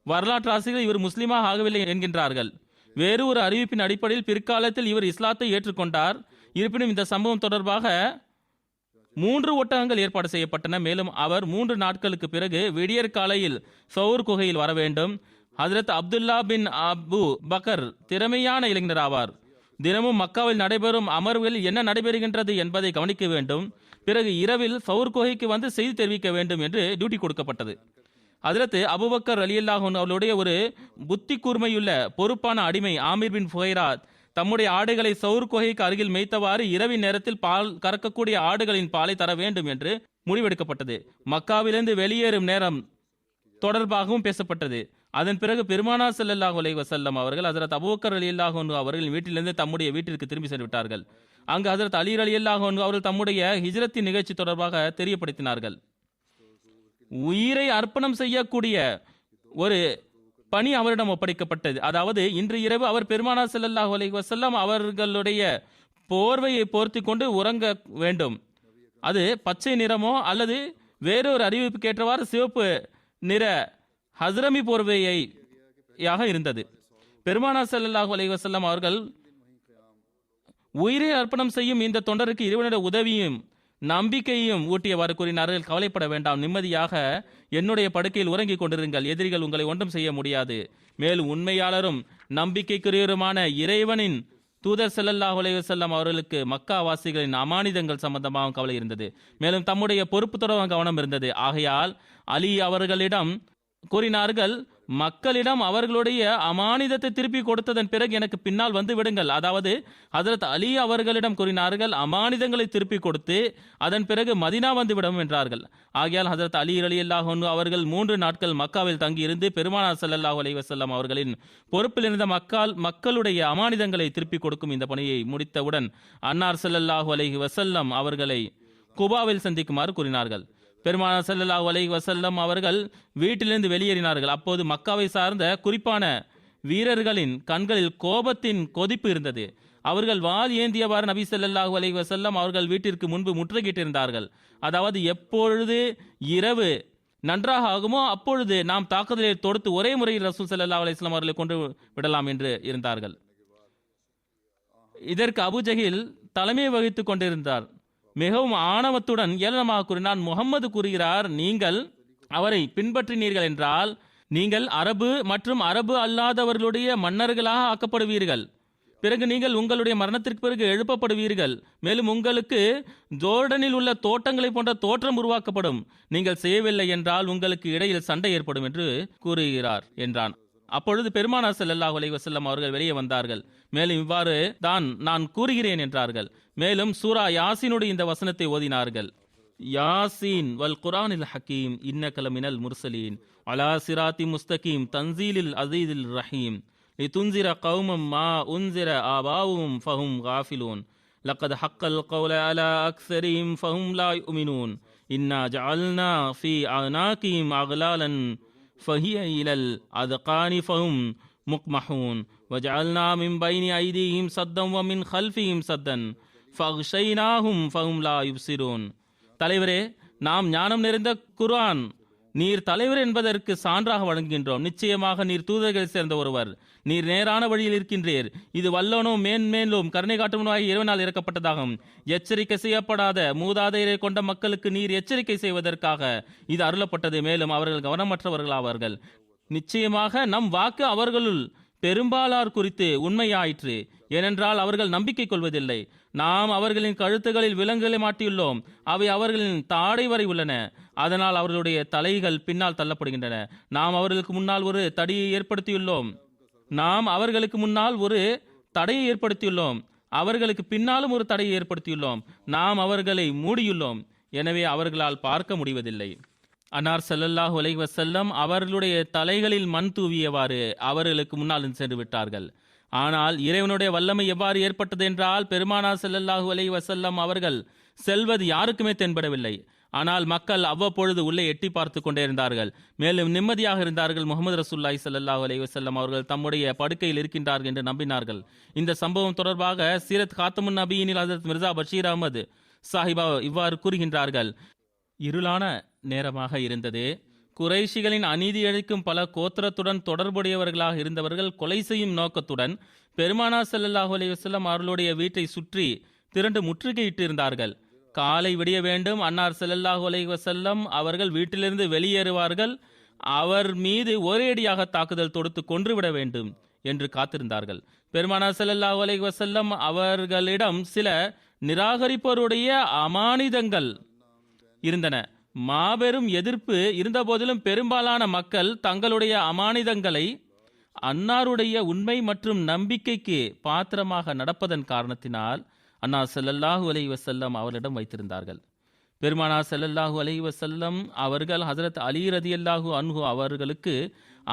வரலாற்று ஆசிரியர்கள் இவர் முஸ்லீமாக ஆகவில்லை என்கின்றார்கள். வேறு ஒரு அறிவிப்பின் அடிப்படையில் பிற்காலத்தில் இவர் இஸ்லாத்தை ஏற்றுக்கொண்டார். இருப்பினும் இந்த சம்பவம் தொடர்பாக 3 ஒட்டகங்கள் ஏற்பாடு செய்யப்பட்டன. மேலும் அவர் 3 நாட்களுக்கு பிறகு விடியற் காலையில் சவுர் குகையில் வர வேண்டும். ஹஜ்ரத் அப்துல்லா பின் அபு பக்கர் திறமையான இளைஞர் ஆவார். தினமும் மக்காவில் நடைபெறும் அமர்வுகளில் என்ன நடைபெறுகின்றது என்பதை கவனிக்க வேண்டும். பிறகு இரவில் சவுர் குகைக்கு வந்து செய்தி தெரிவிக்க வேண்டும் என்று டியூட்டி கொடுக்கப்பட்டது. ஹஜ்ரத் அபுபக்கர் ரலியல்லாஹு அன்ஹு அவர்களுடைய ஒரு புத்தி கூர்மையுள்ள பொறுப்பான அடிமை ஆமீர் பின் ஃபுஹைராத் தம்முடைய ஆடுகளை சவுர் குகைக்கு அருகில் மேய்த்தவாறு இரவின் நேரத்தில் பால் கறக்கக்கூடிய ஆடுகளின் பாலை தர வேண்டும் என்று முடிவெடுக்கப்பட்டது. மக்காவிலிருந்து வெளியேறும் நேரம் தொடர்பாகவும் பேசப்பட்டது. அதன் பிறகு பெருமானார் ஸல்லல்லாஹு அலைஹி வஸல்லம் அவர்கள் ஹஜ்ரத் அபூபக்கர் ரலியல்லாஹு அன்ஹு அவர்களின் வீட்டிலிருந்து தம்முடைய வீட்டிற்கு திரும்பி சென்று விட்டார்கள். அங்கு ஹஜ்ரத் அலி ரலியல்லாஹு அன்ஹு அவர்கள் தம்முடைய ஹிஜ்ரத்தின் நிகழ்ச்சி தொடர்பாக தெரியப்படுத்தினார்கள். உயிரை அர்ப்பணம் செய்யக்கூடிய ஒரு பணி அவரிடம் ஒப்படைக்கப்பட்டது. அதாவது இன்று இரவு அவர் பெருமானார் ஸல்லல்லாஹு அலைஹி வஸல்லம் அவர்களுடைய போர்வையை போர்த்தி கொண்டு உறங்க வேண்டும். அது பச்சை நிறமோ அல்லது வேறொரு அறிவிப்புக்கு ஏற்றவாறு சிவப்பு நிற ஹஸ்ரமி போர்வையாக இருந்தது. பெருமானார் ஸல்லல்லாஹு அலைஹி வஸல்லம் அவர்கள் உயிரை அர்ப்பணம் செய்யும் இந்த தொண்டருக்கு இறைவனுடைய உதவியும் நம்பிக்கையும் ஊட்டியவாறு கூறினார்கள். கவலைப்பட வேண்டாம், நிம்மதியாக என்னுடைய படுக்கையில் உறங்கிக் கொண்டிருங்கள். எதிரிகள் உங்களை ஒன்றும் செய்ய முடியாது. மேலும் உண்மையாளரும் நம்பிக்கைக்குரியவருமான இறைவனின் தூதர் ஸல்லல்லாஹு அலைஹி வஸல்லம் அவர்களுக்கு மக்கா வாசிகளின் அமானிதங்கள் சம்பந்தமாக கவலை இருந்தது. மேலும் தம்முடைய பொறுப்பு தொடர்பாக கவனம் இருந்தது. ஆகையால் அலி அவர்களிடம் கூறினார்கள், மக்களிடம் அவர்களுடைய அமானிதத்தை திருப்பி கொடுத்ததன் பிறகு எனக்கு பின்னால் வந்து விடுங்கள். அதாவது ஹஜ்ரத் அலி அவர்களிடம் கூறினார்கள், அமானிதங்களை திருப்பி கொடுத்து அதன் பிறகு மதீனா வந்து விடும் என்றார்கள். ஆகையால் ஹஜ்ரத் அலி ரலியல்லாஹு அன்ஹு அவர்கள் 3 நாட்கள் மக்காவில் தங்கியிருந்து பெருமானார் ஸல்லல்லாஹு அலைஹி வஸல்லம் அவர்களின் பொறுப்பில் இருந்த மக்களுடைய அமானிதங்களை திருப்பி கொடுக்கும் இந்த பணியை முடித்தவுடன் அன்னார் ஸல்லல்லாஹு அலைஹி வஸல்லம் அவர்களை குபாவில் சந்திக்குமாறு கூறினார்கள். பெருமானார் ஸல்லல்லாஹு அலைஹி வஸல்லம் அவர்கள் வீட்டிலிருந்து வெளியேறினார்கள். அப்போது மக்காவை சார்ந்த குறிப்பான வீரர்களின் கண்களில் கோபத்தின் கொதிப்பு இருந்தது. அவர்கள் வாள் ஏந்தியவாறு நபி ஸல்லல்லாஹு அலைஹி வஸல்லம் அவர்கள் வீட்டிற்கு முன்பு முற்றுகையிட்டிருந்தார்கள். அதாவது எப்பொழுது இரவு நன்றாக ஆகுமோ அப்பொழுது நாம் தாக்குதலை தொடுத்து ஒரே முறையில் ரசூல் ஸல்லல்லாஹு அலைஹி வஸல்லம் அவர்களை கொண்டு விடலாம் என்று இருந்தார்கள். இதற்கு அபூஜஹில் தலைமை வகித்துக் கொண்டிருந்தார். மிகவும் ஆணவத்துடன் ஏளனமாக கூறினான், முகம்மது கூறுகிறார், நீங்கள் அவரை பின்பற்றினீர்கள் என்றால் நீங்கள் அரபு மற்றும் அரபு அல்லாதவர்களுடைய மன்னர்களாக ஆக்கப்படுவீர்கள். பிறகு நீங்கள் உங்களுடைய மரணத்திற்கு பிறகு எழுப்பப்படுவீர்கள். மேலும் உங்களுக்கு ஜோர்டனில் உள்ள தோட்டங்களை போன்ற தோற்றம் உருவாக்கப்படும். நீங்கள் செய்யவில்லை என்றால் உங்களுக்கு இடையில் சண்டை ஏற்படும் என்று கூறுகிறார் என்றான். அப்பொழுது பெருமானார் ஸல்லல்லாஹு அலைஹி வஸல்லம் அவர்கள் வெளியே வந்தார்கள். மேலும் இவ்வாறு தான் நான் கூறுகிறேன் என்றார்கள். மேலும் சூரா யாசீனுடைய இந்த வசனத்தை ஓதினார்கள். யாசீன் வல் குர்ஆனில் ஹக்கீம் இன்னக லமினல் முர்சலீன் அலா சிராத்தி முஸ்தகீம் தன்சீலில் அஸீஸில் ரஹீம் லிதுன்சிர கௌமம் மா உன்சிர ஆபாவும் ஃபஹும் காஃபிலூன் லக்கத் ஹக்கல் கௌல அலா அக்ஸரிஹிம் ஃபஹும் லா யுமினூன் இன்னா ஜஅல்னா ஃபீ அனாகிம் அக்லாலன் ஃபஹிய இலல் அத்கானி ஃபஹும் முக்மஹூன் வஜஅல்னா மின் பைனி ஐதீஹிம் சத்தம் வ மின் கல்ஃபிஹிம் சத்தன் ஃபக்ஷைனாஹும் ஃபஹும் லா யுப்சிரூன். தலைவரே, நாம் ஞானம் நிறைந்த குர்ஆன் நீர் தலைவர் என்பதற்கு சான்றாக வழங்குகின்றோம். நிச்சயமாக நீர் தூதர்கள் சேர்ந்த ஒருவர். நீர் நேரான வழியில் இருக்கின்றீர். இது வல்லோனும் மேன்மேலும் கருணை காட்டுவனாக இறைவனால் இறக்கப்பட்டதாகும். எச்சரிக்கை செய்யப்படாத மூதாதையரை கொண்ட மக்களுக்கு நீர் எச்சரிக்கை செய்வதற்காக இது அருளப்பட்டது. மேலும் அவர்கள் கவனமற்றவர்களாவார்கள். நிச்சயமாக நம் வாக்கு அவர்களுள் பெரும்பாலார் குறித்து உண்மையாயிற்று. ஏனென்றால் அவர்கள் நம்பிக்கை கொள்வதில்லை. நாம் அவர்களின் கழுத்துகளில் விலங்குகளை மாட்டியுள்ளோம். அவை அவர்களின் தாடை வரை உள்ளன. அதனால் அவர்களுடைய தலைகள் பின்னால் தள்ளப்படுகின்றன. நாம் அவர்களுக்கு முன்னால் ஒரு தடையை ஏற்படுத்தியுள்ளோம். அவர்களுக்கு பின்னாலும் ஒரு தடையை ஏற்படுத்தியுள்ளோம். நாம் அவர்களை மூடியுள்ளோம். எனவே அவர்களால் பார்க்க முடிவதில்லை. அன்னார் ஸல்லல்லாஹு அலைஹி வஸல்லம் அவர்களுடைய தலைகளில் மண் தூவியவாறு அவர்களுக்கு முன்னால் சென்று விட்டார்கள். ஆனால் இறைவனுடைய வல்லமை எவ்வாறு ஏற்பட்டது என்றால், பெருமானார் ஸல்லல்லாஹு அலைஹி வஸல்லம் அவர்கள் செல்வது யாருக்குமே தென்படவில்லை. ஆனால் மக்கள் அவ்வப்பொழுது உள்ளே எட்டி பார்த்து கொண்டே இருந்தார்கள். மேலும் நிம்மதியாக இருந்தார்கள். முகமது ரசூலுல்லாஹி ஸல்லல்லாஹு அலைஹி வஸல்லம் அவர்கள் தம்முடைய படுக்கையில் இருக்கின்றார்கள் என்று நம்பினார்கள். இந்த சம்பவம் தொடர்பாக சீரத் காத்தமுன் நபியினில் ஹஜ்ரத் மிர்சா பஷீர் அஹமது சாஹிபா இவ்வாறு கூறுகின்றார்கள். இருளான நேரமாக இருந்தது. குறைஷிகளின் அநீதி அளிக்கும் பல கோத்திரத்துடன் தொடர்புடையவர்களாக இருந்தவர்கள் கொலை செய்யும் நோக்கத்துடன் பெருமானார் ஸல்லல்லாஹு அலைஹி வஸல்லம் அவர்களுடைய வீட்டை சுற்றி திரண்டு முற்றுகையிட்டு இருந்தார்கள். காலை விடிய வேண்டும், அன்னார் ஸல்லல்லாஹு அலைஹி வஸல்லம் அவர்கள் வீட்டிலிருந்து வெளியேறுவார்கள், அவர் மீது ஒரேடியாக தாக்குதல் தொடுத்து கொன்றுவிட வேண்டும் என்று காத்திருந்தார்கள். பெருமானார் ஸல்லல்லாஹு அலைஹி வஸல்லம் அவர்களிடம் சில நிராகரிப்போருடைய அமானிதங்கள் இருந்தன. மாபெரும் எதிர்ப்பு இருந்தபோதிலும் பெரும்பாலான மக்கள் தங்களுடைய அமானிதங்களை அன்னாருடைய உண்மை மற்றும் நம்பிக்கைக்கு பாத்திரமாக நடப்பதன் காரணத்தினால் அன்னார் ஸல்லல்லாஹு அலைஹி வஸல்லம் அவர்களிடம் வைத்திருந்தார்கள். பெருமானார் ஸல்லல்லாஹு அலைஹி வஸல்லம் அவர்கள் ஹஜ்ரத் அலி ரதியல்லாஹு அன்ஹு அவர்களுக்கு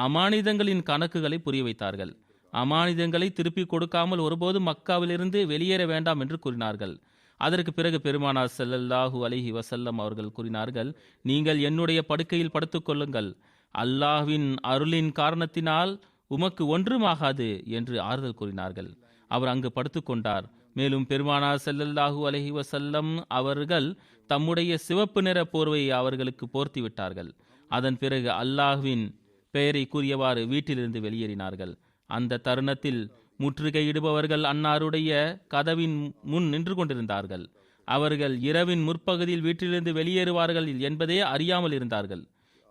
அமானிதங்களின் கணக்குகளை புரிய வைத்தார்கள். அமானிதங்களை திருப்பி கொடுக்காமல் ஒருபோதும் மக்காவிலிருந்து வெளியேற வேண்டாம் என்று கூறினார்கள். அதற்கு பிறகு பெருமானார் ஸல்லல்லாஹு அலைஹி வஸல்லம் அவர்கள் கூறினார்கள், நீங்கள் என்னுடைய படுக்கையில் படுத்துக் கொள்ளுங்கள், அல்லாஹ்வின் அருளின் காரணத்தினால் உமக்கு ஒன்றுமாகாது என்று ஆறுதல் கூறினார்கள். அவர் அங்கு படுத்துக்கொண்டார். மேலும் பெருமானார் ஸல்லல்லாஹு அலைஹி வஸல்லம் அவர்கள் தம்முடைய சிவப்பு நிற போர்வையை அவர்களுக்கு போர்த்தி விட்டார்கள். அதன் பிறகு அல்லாஹ்வின் பெயரை கூறியவாறு வீட்டிலிருந்து வெளியேறினார்கள். அந்த தருணத்தில் முற்றுகையிடுபவர்கள் அன்னாருடைய கதவின் முன் நின்று கொண்டிருந்தார்கள். அவர்கள் இரவின் முற்பகுதியில் வீட்டிலிருந்து வெளியேறுவார்கள் என்பதே அறியாமல் இருந்தார்கள்.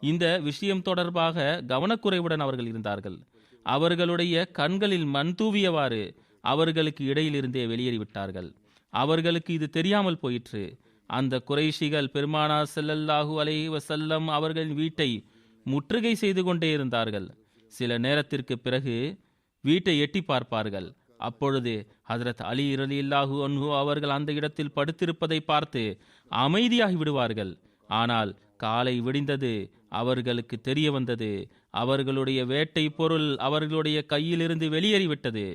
இந்த விஷயம் தொடர்பாக கவனக்குறைவுடன் அவர்கள் இருந்தார்கள். அவர்களுடைய கண்களில் மண் தூவியவாறு அவர்களுக்கு இடையிலிருந்தே வெளியேறிவிட்டார்கள். அவர்களுக்கு இது தெரியாமல் போயிற்று. அந்த குறைஷிகள் பெருமானார் ஸல்லல்லாஹு அலைஹி வஸல்லம் அவர்களின் வீட்டை முற்றுகை செய்து கொண்டே இருந்தார்கள். சில நேரத்திற்கு பிறகு வீட்டை எட்டி பார்ப்பார்கள். அப்பொழுது ஹஜ்ரத் அலி ரலியல்லாஹு அன்ஹு அவர்கள் அந்த இடத்தில் படுத்திருப்பதை பார்த்து அமைதியாகி விடுவார்கள். ஆனால் காலை விடிந்தது, அவர்களுக்கு தெரிய வந்தது, அவர்களுடைய வேட்டை பொருள் அவர்களுடைய கையிலிருந்து வெளியேறிவிட்டது.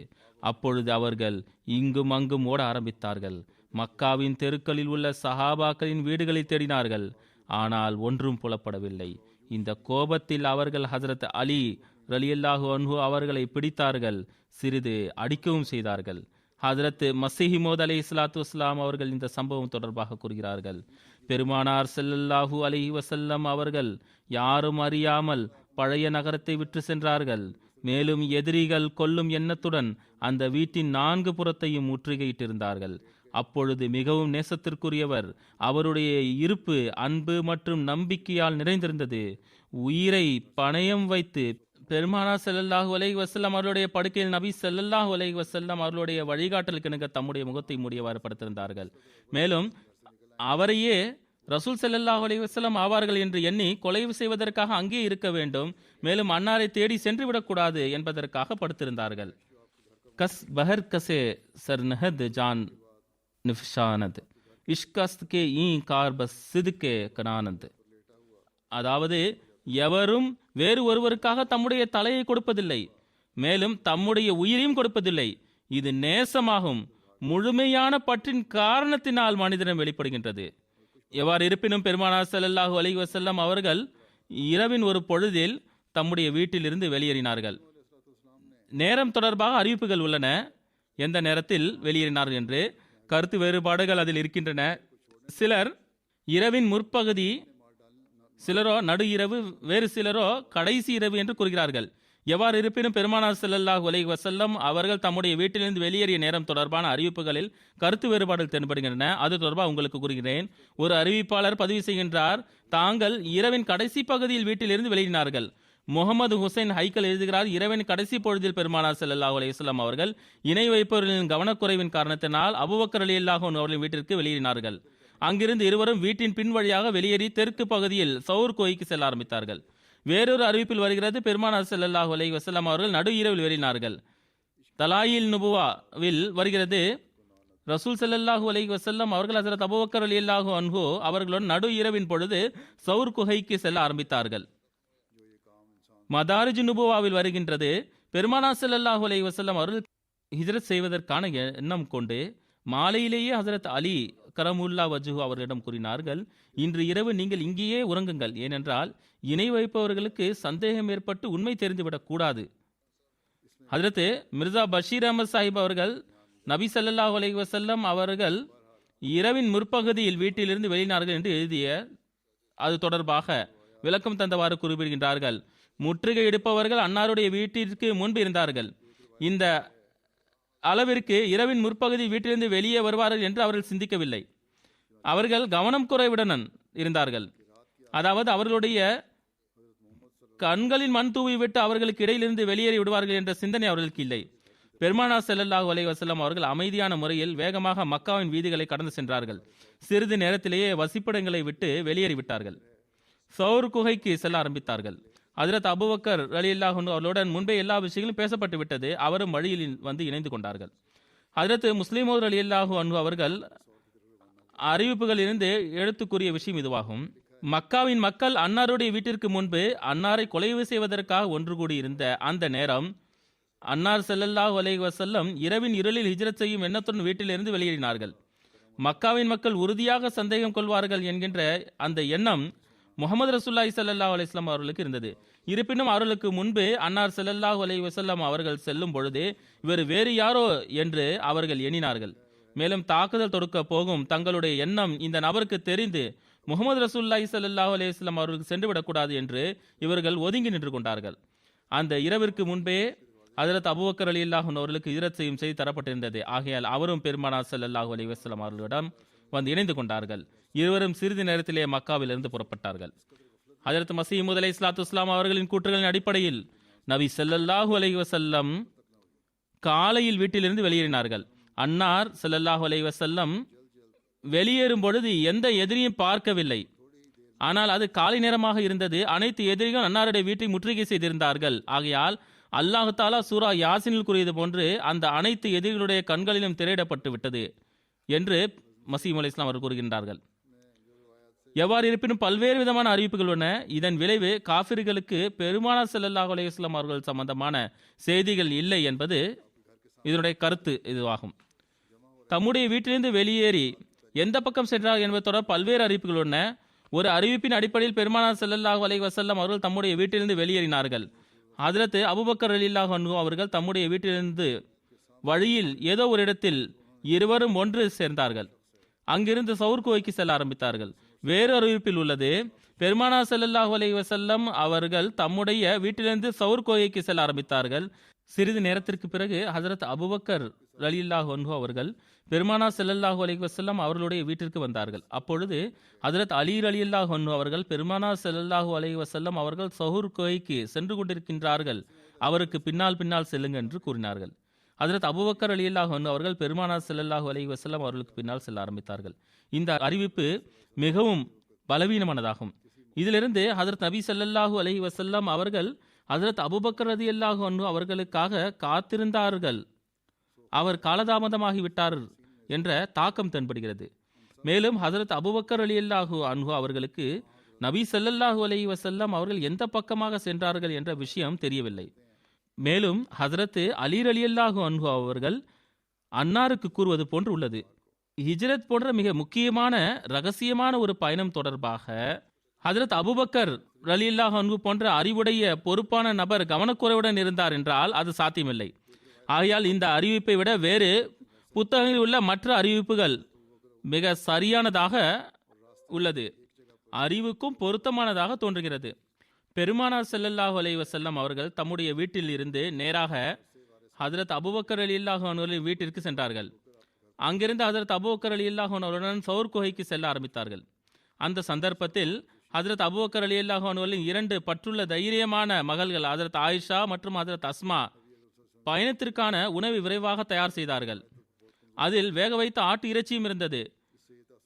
அப்பொழுது அவர்கள் இங்கும் அங்கும் ஓட ஆரம்பித்தார்கள். மக்காவின் தெருக்களில் உள்ள சஹாபாக்களின் வீடுகளை தேடினார்கள். ஆனால் ஒன்றும் புலப்படவில்லை. இந்த கோபத்தில் அவர்கள் ஹஜ்ரத் அலி ரலியல்லாஹு அன்ஹு அவர்களை பிடித்தார்கள், சிறிது அடிக்கவும் செய்தார்கள். ஹஜ்ரத் மஸீஹ் மவ்ஊத் அலைஹிஸ்ஸலாத்து வஸ்ஸலாம் அவர்கள் இந்த சம்பவம் தொடர்பாக கூறுகிறார்கள், பெருமானார் ஸல்லல்லாஹு அலைஹி வஸல்லம் அவர்கள் யாரும் அறியாமல் பழைய நகரத்தை விட்டு சென்றார்கள். மேலும் எதிரிகள் கொல்லும் எண்ணத்துடன் அந்த வீட்டின் 4 புறத்தையும் முற்றுகையிட்டிருந்தார்கள். அப்பொழுது மிகவும் நேசத்திற்குரியவர், அவருடைய இருப்பு அன்பு மற்றும் நம்பிக்கையால் நிறைந்திருந்தது. உயிரை பணயம் வைத்து பெருமானார் ஸல்லல்லாஹு அலைஹி வஸல்லம் அவர்களுடைய படுக்கையில் நபி ஸல்லல்லாஹு அலைஹி வஸல்லம் அவர்களுடைய வழிகாட்டலுக்கு இணங்க தம்முடைய முகத்தை மூடியவாறு படுத்திருந்தார்கள். மேலும் அவரையே ரசூல் ஸல்லல்லாஹு அலைஹி வஸல்லம் ஆவார்கள் என்று எண்ணி கொலை செய்வதற்காக அங்கே இருக்க வேண்டும், மேலும் அன்னாரை தேடி சென்று விடக்கூடாது என்பதற்காக படுத்திருந்தார்கள். கஸ் பஹர் கசே சர்நஹத் ஜான் நிஃப்ஷானத் இஷ்கஸ்த் கே ஈ கார்பஸ் சிதுக்கே கனானந்த். அதாவது எவரும் வேறு ஒருவருக்காக தம்முடைய தலையை கொடுப்பதில்லை, மேலும் தம்முடைய உயிரையும் கொடுப்பதில்லை. இது நேசமாகும். முழுமையான பற்றின் காரணத்தினால் மனிதனம் வெளிப்படுகின்றது. எவ்வாறு இருப்பினும் பெருமானார் ஸல்லல்லாஹு அலைஹி வஸல்லம் அவர்கள் இரவின் ஒரு பொழுதில் தம்முடைய வீட்டிலிருந்து வெளியேறினார்கள். நேரம் தொடர்பாக அறிவிப்புகள் உள்ளன, எந்த நேரத்தில் வெளியேறினார்கள் என்று. கருத்து வேறுபாடுகள் அதில் இருக்கின்றன. சிலர் இரவின் முற்பகுதி, சிலரோ நடு இரவு, வேறு சிலரோ கடைசி இரவு என்று கூறுகிறார்கள். எவ்வாறு இருப்பினும் பெருமானார் ஸல்லல்லாஹு அலைஹி வஸல்லம் அவர்கள் தம்முடைய வீட்டிலிருந்து வெளியேறிய நேரம் தொடர்பான அறிவிப்புகளில் கருத்து வேறுபாடுகள் தென்படுகின்றன. அது தொடர்பாக உங்களுக்கு கூறுகிறேன். ஒரு அறிவிப்பாளர் பதிவு செய்கின்றார், தாங்கள் இரவின் கடைசி பகுதியில் வீட்டிலிருந்து வெளியேறினார்கள். முகமது ஹுசைன் ஹைக்கல் எழுதுகிறார், இரவின் கடைசி பொழுதில் பெருமானார் ஸல்லல்லாஹு அலைஹி வஸல்லம் அவர்கள் இணை வைப்பவர்களின் கவனக்குறைவின் காரணத்தினால் அபூபக்கர் ரலியல்லாஹு அன்ஹு அவர்களின் வீட்டிற்கு வெளியேறினார்கள். அங்கிருந்து இருவரும் வீட்டின் பின் வழியாக வெளியேறி தெற்கு பகுதியில் சௌர் கோய்க்கு செல்ல ஆரம்பித்தார்கள். வேறொரு அறிவிப்பில் வருகிறது, பெருமானார் ஸல்லல்லாஹு அலைஹி வஸல்லம் அவர்கள் நடு இரவில் வெளியினார்கள். தலாயில் நுபுவாவில் வருகிறது, ரசூல் ஸல்லல்லாஹு அலைஹி வஸல்லம் அவர்கள் ஹஜ்ரத் அபூபக்கர் ரலியல்லாஹு அன்ஹு அவர்களுடன் நடு இரவின் பொழுது சௌர் குகைக்கு செல்ல ஆரம்பித்தார்கள். மதாரிஜ் நுபுவாவில் வருகின்றது, பெருமானார் ஸல்லல்லாஹு அலைஹி வஸல்லம் அவர்கள் ஹிஜ்ரத் செய்வதற்கான எண்ணம் கொண்டு மாலையிலேயே ஹசரத் அலி கரமுல்லா வஜ்ஹு அவர்களிடம் கூறினார்கள், இன்று இரவு நீங்கள் இங்கேயே உறங்குங்கள், ஏனென்றால் இணை வைப்பவர்களுக்கு சந்தேகம் ஏற்பட்டு உண்மை தெரிந்துவிடக் கூடாது. ஹஜரத் மிர்சா பஷீர் அஹமத் சாஹிப் அவர்கள் நபி ஸல்லல்லாஹு அலைஹி வஸல்லம் அவர்கள் இரவின் முற்பகுதியில் வீட்டிலிருந்து வெளியினார்கள் என்று எழுதிய அது தொடர்பாக விளக்கம் தந்தவாறு குறிப்பிடுகின்றார்கள். முற்றுகை எடுப்பவர்கள் அன்னாருடைய வீட்டிற்கு முன்பு இருந்தார்கள். இந்த அளவிற்கு இரவின் முற்பகுதி வீட்டிலிருந்து வெளியே வருவார்கள் என்று அவர்கள் சிந்திக்கவில்லை. அவர்கள் கவனம் குறைவுடன் இருந்தார்கள். அதாவது அவர்களுடைய கண்களில் மண் தூவி விட்டு அவர்களுக்கு இடையிலிருந்து வெளியேறி விடுவார்கள் என்ற சிந்தனை அவர்களுக்கு இல்லை. பெருமானார் ஸல்லல்லாஹு அலைஹி வஸல்லம் அவர்கள் அமைதியான முறையில் வேகமாக மக்காவின் வீதிகளை கடந்து சென்றார்கள். சிறிது நேரத்திலேயே வசிப்பிடங்களை விட்டு வெளியேறிவிட்டார்கள். சௌர் குகைக்கு செல்ல ஆரம்பித்தார்கள். ஹஜ்ரத் அபூபக்கர் ரலியல்லாஹு அன்ஹு அவர்களுடன் முன்பே எல்லா விஷயங்களும் பேசப்பட்டு விட்டது. அவரும் வழியில் வந்து இணைந்து கொண்டார்கள். ஹஜ்ரத் முஸ்லிமோர் ரலியல்லாஹு அன்ஹு அவர்கள் அறிவிப்புகளிலிருந்து எடுத்துக்கூறிய விஷயம் இதுவாகும். மக்காவின் மக்கள் அன்னாருடைய வீட்டிற்கு முன்பு அன்னாரை கொலை செய்வதற்காக ஒன்று கூடியிருந்த அந்த நேரம் அன்னார் ஸல்லல்லாஹு அலைஹி வஸல்லம் இரவின் இருளில் ஹிஜ்ரத் செய்யும் எண்ணத்துடன் வீட்டிலிருந்து வெளியேறினார்கள். மக்காவின் மக்கள் உறுதியாக சந்தேகம் கொள்வார்கள் என்கின்ற அந்த எண்ணம் முஹம்மது ரசூலுல்லாஹி ஸல்லல்லாஹு அலைஹி வஸல்லம் அவர்களுக்கு இருந்தது. இருப்பினும் அவர்களுக்கு முன்பு அன்னார் ஸல்லல்லாஹு அலைஹி வஸல்லம் அவர்கள் செல்லும் பொழுது இவர் வேறு யாரோ என்று அவர்கள் எண்ணினார்கள். மேலும் தாக்குதல் தொடுக்க போகும் தங்களுடைய எண்ணம் இந்த நபருக்கு தெரிந்து முஹம்மது ரசூலுல்லாஹி ஸல்லல்லாஹு அலைஹி வஸல்லம் அவர்களுக்கு சென்றுவிடக்கூடாது என்று இவர்கள் ஒதுங்கி நின்று கொண்டார்கள். அந்த இரவிற்கு முன்பே ஹஜ்ரத் அபூபக்கர் ரலியல்லாஹு அன்ஹு அவர்களுக்கு ஹிஜ்ரத் செய்யும் செய்தி தரப்பட்டிருந்தது. ஆகையால் அவரும் பெருமானார் ஸல்லல்லாஹு அலைஹி வஸல்லம் அவர்களிடம் வந்து இணைந்து கொண்டார்கள். இருவரும் சிறிது நேரத்திலே மக்காவிலிருந்து புறப்பட்டார்கள். ஹஜ்ரத் மஸீஹ் மவ்ஊத் அலைஹிஸ்ஸலாத்து வஸ்ஸலாம் அவர்களின் கூற்றுகளின் அடிப்படையில் நபி ஸல்லல்லாஹு அலைஹி வஸல்லம் காலையில் வீட்டிலிருந்து வெளியேறினார்கள். அன்னார் ஸல்லல்லாஹு அலைஹி வஸல்லம் வெளியேறும் பொழுது எந்த எதிரியும் பார்க்கவில்லை. ஆனால் அது காலை நேரமாக இருந்தது. அனைத்து எதிரிகளும் அன்னாருடைய வீட்டை முற்றுகை செய்திருந்தார்கள். ஆகையால் அல்லாஹ் தஆலா சூரா யாசினில் கூறியது போன்று அந்த அனைத்து எதிரிகளுடைய கண்களிலும் திரையிடப்பட்டு விட்டது என்று மஸீஹ் மவ்ஊத் அலைஹிஸ்ஸலாம் அவர்கள் கூறுகின்றார்கள். எவ்வாறு இருப்பினும் பல்வேறு விதமான அறிவிப்புகள் உள்ளன. இதன் விளைவு காஃபிர்களுக்கு பெருமானார் ஸல்லல்லாஹு அலைஹி வஸல்லம் அவர்கள் சம்பந்தமான செய்திகள் இல்லை என்பது இதனுடைய கருத்து இதுவாகும். தம்முடைய வீட்டிலிருந்து வெளியேறி எந்த பக்கம் சென்றார் என்பது தொடர் பல்வேறு அறிவிப்புகள் உள்ளன. ஒரு அறிவிப்பின் அடிப்படையில் பெருமானார் ஸல்லல்லாஹு அலைஹி வஸல்லம் அவர்கள் தம்முடைய வீட்டிலிருந்து வெளியேறினார்கள். ஹஜ்ரத் அபூபக்கர் ரலியல்லாஹு அன்ஹு அவர்கள் தம்முடைய வீட்டிலிருந்து வழியில் ஏதோ ஒரு இடத்தில் இருவரும் ஒன்று சேர்ந்தார்கள். அங்கிருந்து சௌர் குகைக்கு செல்ல ஆரம்பித்தார்கள். வேறு அறிவிப்பில் உள்ளது, பெருமானார் ஸல்லல்லாஹு அலைஹி வஸல்லம் அவர்கள் தம்முடைய வீட்டிலிருந்து சௌர் குகைக்கு செல்ல ஆரம்பித்தார்கள். சிறிது நேரத்திற்கு பிறகு ஹஜ்ரத் அபூபக்கர் ரலியல்லாஹு அன்ஹு அவர்கள் பெருமானார் ஸல்லல்லாஹு அலைஹி வஸல்லம் அவர்களுடைய வீட்டிற்கு வந்தார்கள். அப்பொழுது ஹஜ்ரத் அலி ரலியல்லாஹு அன்ஹு அவர்கள் பெருமானார் ஸல்லல்லாஹு அலைஹி வஸல்லம் அவர்கள் சௌர் குகைக்கு சென்று கொண்டிருக்கின்றார்கள், அவருக்கு பின்னால் செல்லுங்கள் என்று கூறினார்கள். ஹஜ்ரத் அபூபக்கர் ரலியல்லாஹு அன்ஹு அவர்கள் பெருமானார் ஸல்லல்லாஹு அலைஹி வஸல்லம் அவர்களுக்கு பின்னால் செல்ல ஆரம்பித்தார்கள். இந்த அறிவிப்பு மிகவும் பலவீனமானதாகும். இதிலிருந்து ஹஜ்ரத் நபி ஸல்லல்லாஹு அலைஹி வஸல்லம் அவர்கள் ஹஜ்ரத் அபூபக்கர் ரலியல்லாஹு அன்ஹு அவர்களுக்காக காத்திருந்தார்கள், அவர் காலதாமதமாகிவிட்டார் என்ற தாக்கம் தென்படுகிறது. மேலும் ஹஜ்ரத் அபூபக்கர் ரலியல்லாஹு அன்ஹு அவர்களுக்கு நபி ஸல்லல்லாஹு அலைஹி வஸல்லம் அவர்கள் எந்த பக்கமாக சென்றார்கள் என்ற விஷயம் தெரியவில்லை. மேலும் ஹஜ்ரத் அலி ரலியல்லாஹு அன்ஹு அவர்கள் அன்னாருக்கு கூறுவது போன்று உள்ளது, ஹிஜ்ரத் போன்ற மிக முக்கியமான ரகசியமான ஒரு பயணம் தொடர்பாக ஹஜ்ரத் அபூபக்கர் ரலியல்லாஹு அன்ஹு போன்ற அறிவுடைய பொறுப்பான நபர் கவனக்குறைவுடன் இருந்தார் என்றால் அது சாத்தியமில்லை. ஆகையால் இந்த அறிவிப்பை விட வேறு புத்தகங்களில் உள்ள மற்ற அறிவிப்புகள் மிக சரியானதாக உள்ளது, அறிவுக்கும் பொருத்தமானதாக தோன்றுகிறது. பெருமானார் ஸல்லல்லாஹு அலைஹி வஸல்லம் அவர்கள் தம்முடைய வீட்டில் இருந்து நேராக ஹஜ்ரத் அபூபக்கர் ரலியல்லாஹு அன்ஹுவின் வீட்டிற்கு சென்றார்கள். அங்கிருந்து ஹஜ்ரத் அபூபக்கர் ரலியல்லாஹு அன்ஹுவுடன் சௌர் குகைக்கு செல்ல ஆரம்பித்தார்கள். அந்த சந்தர்ப்பத்தில் ஹஜ்ரத் அபூபக்கர் ரலியல்லாஹு அன்ஹுவின் இரண்டு பற்றுள்ள தைரியமான மகள்கள் ஹஜ்ரத் ஆயிஷா மற்றும் ஹஜ்ரத் அஸ்மா பயணத்திற்கான உணவை விரைவாக தயார் செய்தார்கள். அதில் வேக வைத்த ஆட்டு இறைச்சியும் இருந்தது.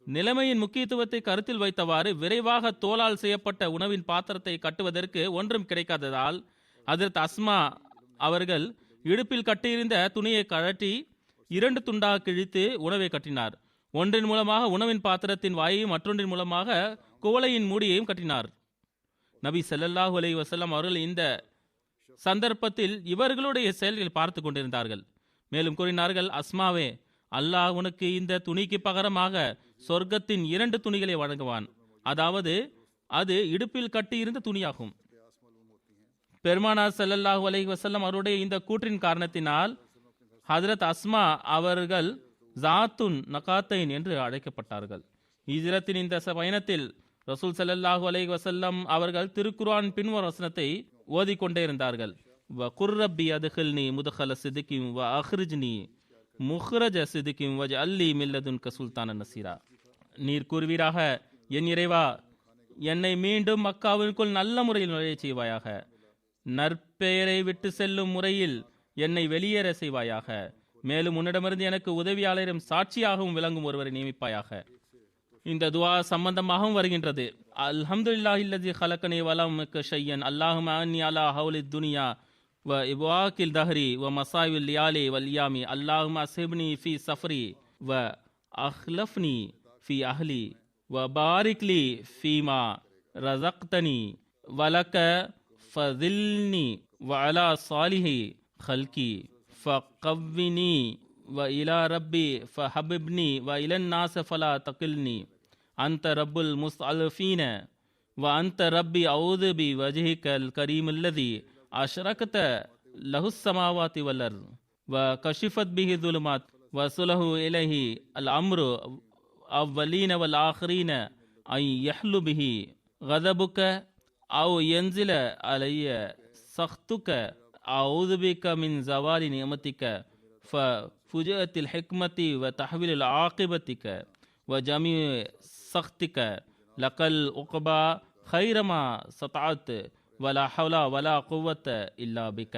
நிலைமையின் முக்கியத்துவத்தை கருத்தில் வைத்தவாறு விரைவாக தோலால் செய்யப்பட்ட உணவின் பாத்திரத்தை கட்டுவதற்கு ஒன்றும் கிடைக்காததால் ஹஜ்ரத் அஸ்மா அவர்கள் இடுப்பில் கட்டியிருந்த துணியை கழற்றி இரண்டு துண்டாக கிழித்து உணவை கட்டினார். ஒன்றின் மூலமாக உணவின் பாத்திரத்தின் வாயையும் மற்றொன்றின் மூலமாக குவளையின் மூடியையும் கட்டினார். நபி ஸல்லல்லாஹு அலைஹி வஸல்லம் அவர்கள் இந்த சந்தர்ப்பத்தில் இவர்களுடைய செயல்களை பார்த்து கொண்டிருந்தார்கள். மேலும் கூறினார்கள், அஸ்மாவே, அல்லாஹ் உனக்கு இந்த துணிக்கு பகரமாக சொர்க்கத்தின் 2 துணிகளை வழங்குவான். அதாவது அது இடுப்பில் கட்டியிருந்த துணியாகும். பெருமானார் ஸல்லல்லாஹு அலைஹி வஸல்லம் அவருடைய இந்த கூற்றின் காரணத்தினால் ஹஜ்ரத் அஸ்மா அவர்கள் ஜாத்துன் நகாத்தைன் என்று அழைக்கப்பட்டார்கள். ஹிஜ்ரத்தின் இந்த பயணத்தில் ரசூல் ஸல்லல்லாஹு அலைஹி வஸல்லம் அவர்கள் திருக்குர்ஆன் பின்வரும் வசனத்தை ஓதிக்கொண்டே இருந்தார்கள். வ குர் ரப்பி அத்கில்னி முத்கல சித்கின் வ அக்ரிஜ்னி முஹ்ரஜ சித்கின் வஜ்அல்லி மின் லதுன்க சுல்தானன் நஸீரா. நீர் கூறுவீராக, என் இறைவா, என்னை மீண்டும் மக்காவிற்குள் நல்ல முறையில் நுழைய செய்வாயாக. நற்பெயரை விட்டு செல்லும் முறையில் என்னை வெளியேற செய்வாயாக. மேலும் உன்னிடமிருந்து எனக்கு உதவியாளரும் சாட்சியாகவும் விளங்கும் ஒருவரை நியமிப்பாயாக. இந்த துவா சம்பந்தமாகவும் வருகின்றது. அல்ஹம்துலில்லாஹில்லதி ஹலகனி வலம் ஷையன் அல்லாஹும்ம அன்னி அலா ஹவுலித் துனியா வ இப்வாக்கில் தஹரி வ மசாயில் லியாலி வல்யாமி அல்லாஹும்ம அஸ்ஹிப்னி ஃபி சஃப்ரி வ அஹ்லஃப்னி ஃபி அஹ்லி வ பாரிக்லி ஃபீமா ரஸக்தனி வலக ஃபதில்னி வ அலா சாலிஹி ஹல்கி ஃபகவ்வினி வ இலா ரப்பி ஃபஹபிப்னி வ இலன் நாஸ ஃபலா தகில்னி அந்த ரப்புல் முஸ்அல்ஃபீன வ அந்த ரப்பி அஊது பி வஜ்ஹிகல் கரீமுல்லதி அஷ்ரகத லஹுஸ் ஸமாவாதி வல் அர்த் வ கஷிஃபத் பிஹி ஸுலுமாத் வ சுலஹு இலைஹி அல் அம்ரு அவ்வலீன வல் ஆഖിറீன ஐ யஹ்லு பிஹி கதபுக அவ் யன்ஸில அலைய சக்துக அஊது பிக மின் ஸவாலி நிஅமதிக ஃபுஜஅத்தில் ஹிக்மதி வ தஹ்வீலில் ஆகிபதிக வ ஜமீ சக்திக லகல் உக்பா கைரமா சதாத் வலா ஹவ்லா வலா குவத்த இல்லா பிக.